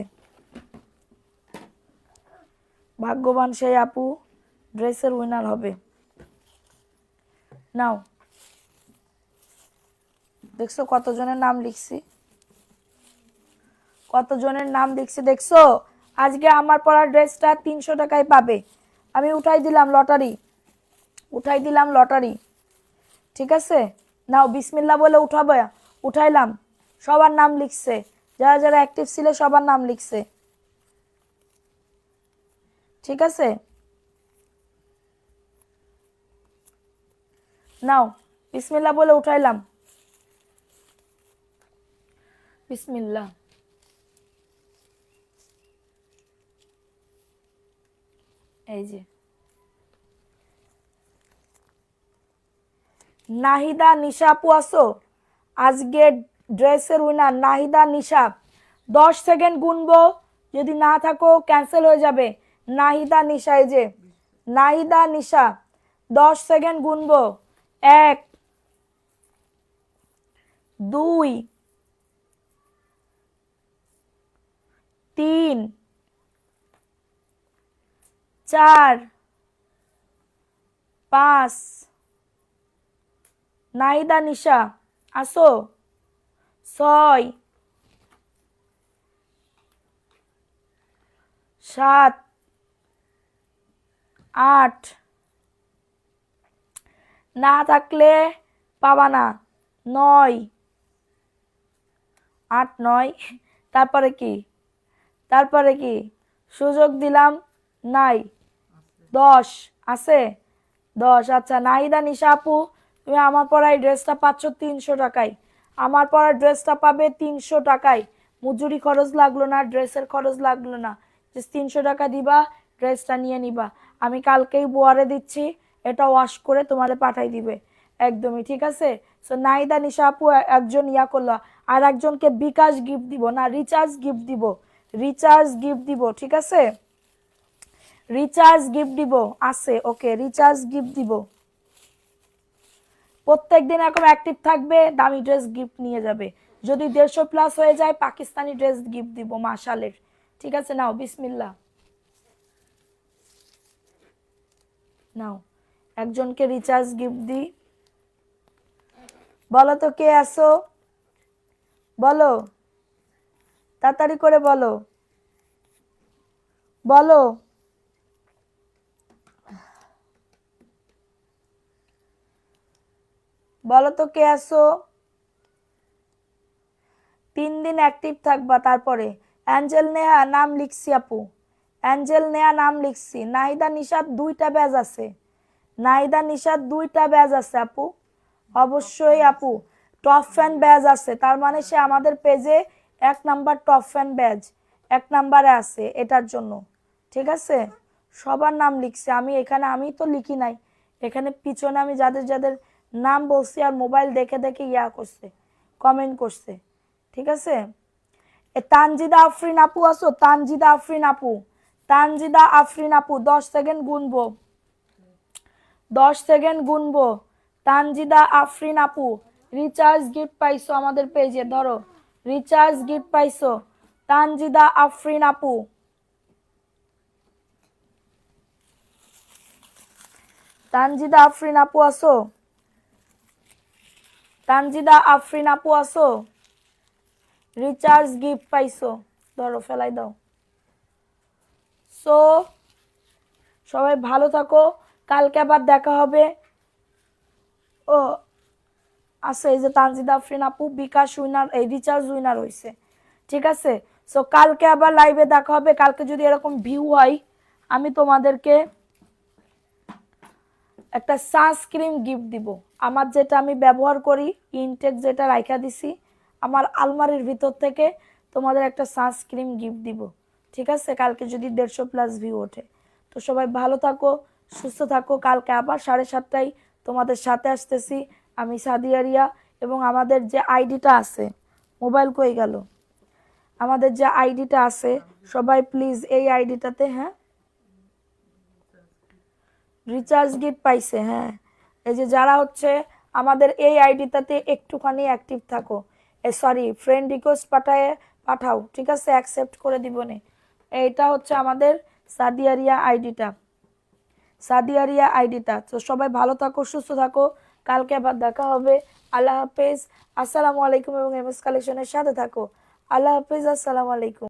ভাগ্যবান সেই আপু ড্রেসের উইনার হবে। নাও, দেখছো কতজনের নাম লিখছি, কতজনের নাম লিখছি দেখছো? আজকে আমার পরা ড্রেসটা 300 টাকায় পাবে। আমি উঠাই দিলাম লটারি, উঠাই দিলাম লটারি, ঠিক আছে? নাও বিসমিল্লাহ বলে উঠাবো, উঠাইলাম। সবার নাম লিখছে, যারা যারা অ্যাক্টিভ ছিল সবার নাম লিখছে, ঠিক আছে? নাও বিসমিল্লাহ বলে উঠাইলাম। বিসমিল্লাহ। এই যে নাহিদা নিশা আপু আসো, আজকে ড্রেসের উইনার নাহিদা নিশা। 10 সেকেন্ড গুনবো, যদি না থাকো ক্যান্সেল হয়ে যাবে। নাহিদা নিশা, এই যে নাহিদা নিশা, 10 সেকেন্ড গুনবো। 1, 2, 3, 4, 5। নাহিদা নিশা আসো, 6 7 8 না থাকলে পাবা না 9 8 9 তারপরে কি সুযোগ দিলাম নাই 10 আছে 10 আচ্ছা নাহিদা নিশা আপু তুমি আমার পরা এই ড্রেসটা পাচ্ছ 300 টাকায় আমার পরা ড্রেসটা পাবে 300 টাকায় মজুরি খরচ লাগলো না ড্রেসের খরচ লাগলো না জাস্ট 300 টাকা দিবা ড্রেসটা নিয়ে নিবা আমি কালকেই বোয়ারে দিচ্ছি এটা ওয়াশ করে তোমারে পাঠাই দিবে একদমই ঠিক আছে সো নাহিদা নিশা আপু একজন ইয়া করলো আর একজনকে বিকাশ গিফট দিব না রিচার্জ গিফট দিব ঠিক আছে রিচার্জ গিফট দিব আছে ওকে রিচার্জ গিফট দিব প্রত্যেকদিন এরকম অ্যাক্টিভ থাকবে দামি ড্রেস গিফট নিয়ে যাবে যদি 150 প্লাস হয়ে যায় পাকিস্তানি ড্রেস গিফট দিব মাশালের ঠিক আছে নাও বিসমিল্লাহ নাও একজনকে রিচার্জ গিফট দি বলো তো কে আসো বলো তাড়াতাড়ি করে বলো বলো বলো তো কে আসো 3 দিন অ্যাক্টিভ থাকবা তারপরে অ্যাঞ্জেল নেহা নাম লিখছি আপু অ্যাঞ্জেল নেহা নাম লিখছি নাহিদা নিশাত 2টা ব্যাজ আছে নাহিদা নিশাত 2টা ব্যাজ আছে আপু অবশ্যই আপু টপ ফ্যান ব্যাজ আছে তার মানে সে আমাদের পেজে 1 নাম্বার টপ ফ্যান ব্যাজ 1 নাম্বারে আছে এটার জন্য ঠিক আছে সবার নাম লিখছি আমি তো লিখি নাই এখানে পিছনে আমি যাদের নাম বলছি আর মোবাইল দেখে দেখে ইয়া করছে কমেন্ট করছে ঠিক আছে তানজিদা আফরিন আপু আসো তানজিদা আফরিন আপু 10 সেকেন্ড গুনবো 10 সেকেন্ড গুনবো তানজিদা আফরিন আপু রিচার্জ গিফট পাইছো আমাদের পেজে ধরো রিচার্জ গিফট পাইছো তানজিদা আফরিন আপু আসো তানজিদা আফরিন আপু আসো রিচার্জ গিফট পাইছো ধরো ফেলাই দাও সো সবাই ভালো থাকো কালকে আবার দেখা হবে ও আছে এই যে তানজিদা আফরিন আপু বিকাশ উইনার এই রিচার্জ উইনার হইছে ঠিক আছে সো কালকে আবার লাইভে দেখা হবে কালকে যদি এরকম ভিউ হয় আমি তোমাদেরকে একটা সানস্ক্রিন গিফট দিব আমার যেটা আমি ব্যবহার করি ইনটেক যেটা রাইখা দিছি আমার আলমারির ভিতর থেকে তোমাদের একটা সানস্ক্রিন গিফট দিব ঠিক আছে কালকে যদি 150 প্লাস ভিউ ওঠে তো সবাই ভালো থাকো সুস্থ থাকো কালকে আবার 7:30টায় তোমাদের সাথে আসতেছি আমি সাদিয়া রিয়া এবং আমাদের যে আইডিটা আছে মোবাইল কই গেল আমাদের যে আইডিটা আছে সবাই প্লিজ এই আইডিটাতে হ্যাঁ রিচার্জ গিফট পাইছে হ্যাঁ এই যে যারা হচ্ছে আমাদের এই আইডিটাতে একটুখানি অ্যাক্টিভ থাকো সরি ফ্রেন্ড রিকোয়েস্ট পাঠাও ঠিক আছে অ্যাকসেপ্ট করে দিবনে এইটা হচ্ছে আমাদের সাদিয়া রিয়া আইডিটা তো সবাই ভালো থাকো সুস্থ থাকো কালকে আবার দেখা হবে আল্লাহ হাফেজ আসসালামু আলাইকুম এবং এমএস কালেকশনের সাথে থাকো আল্লাহ হাফেজ আসসালামু আলাইকুম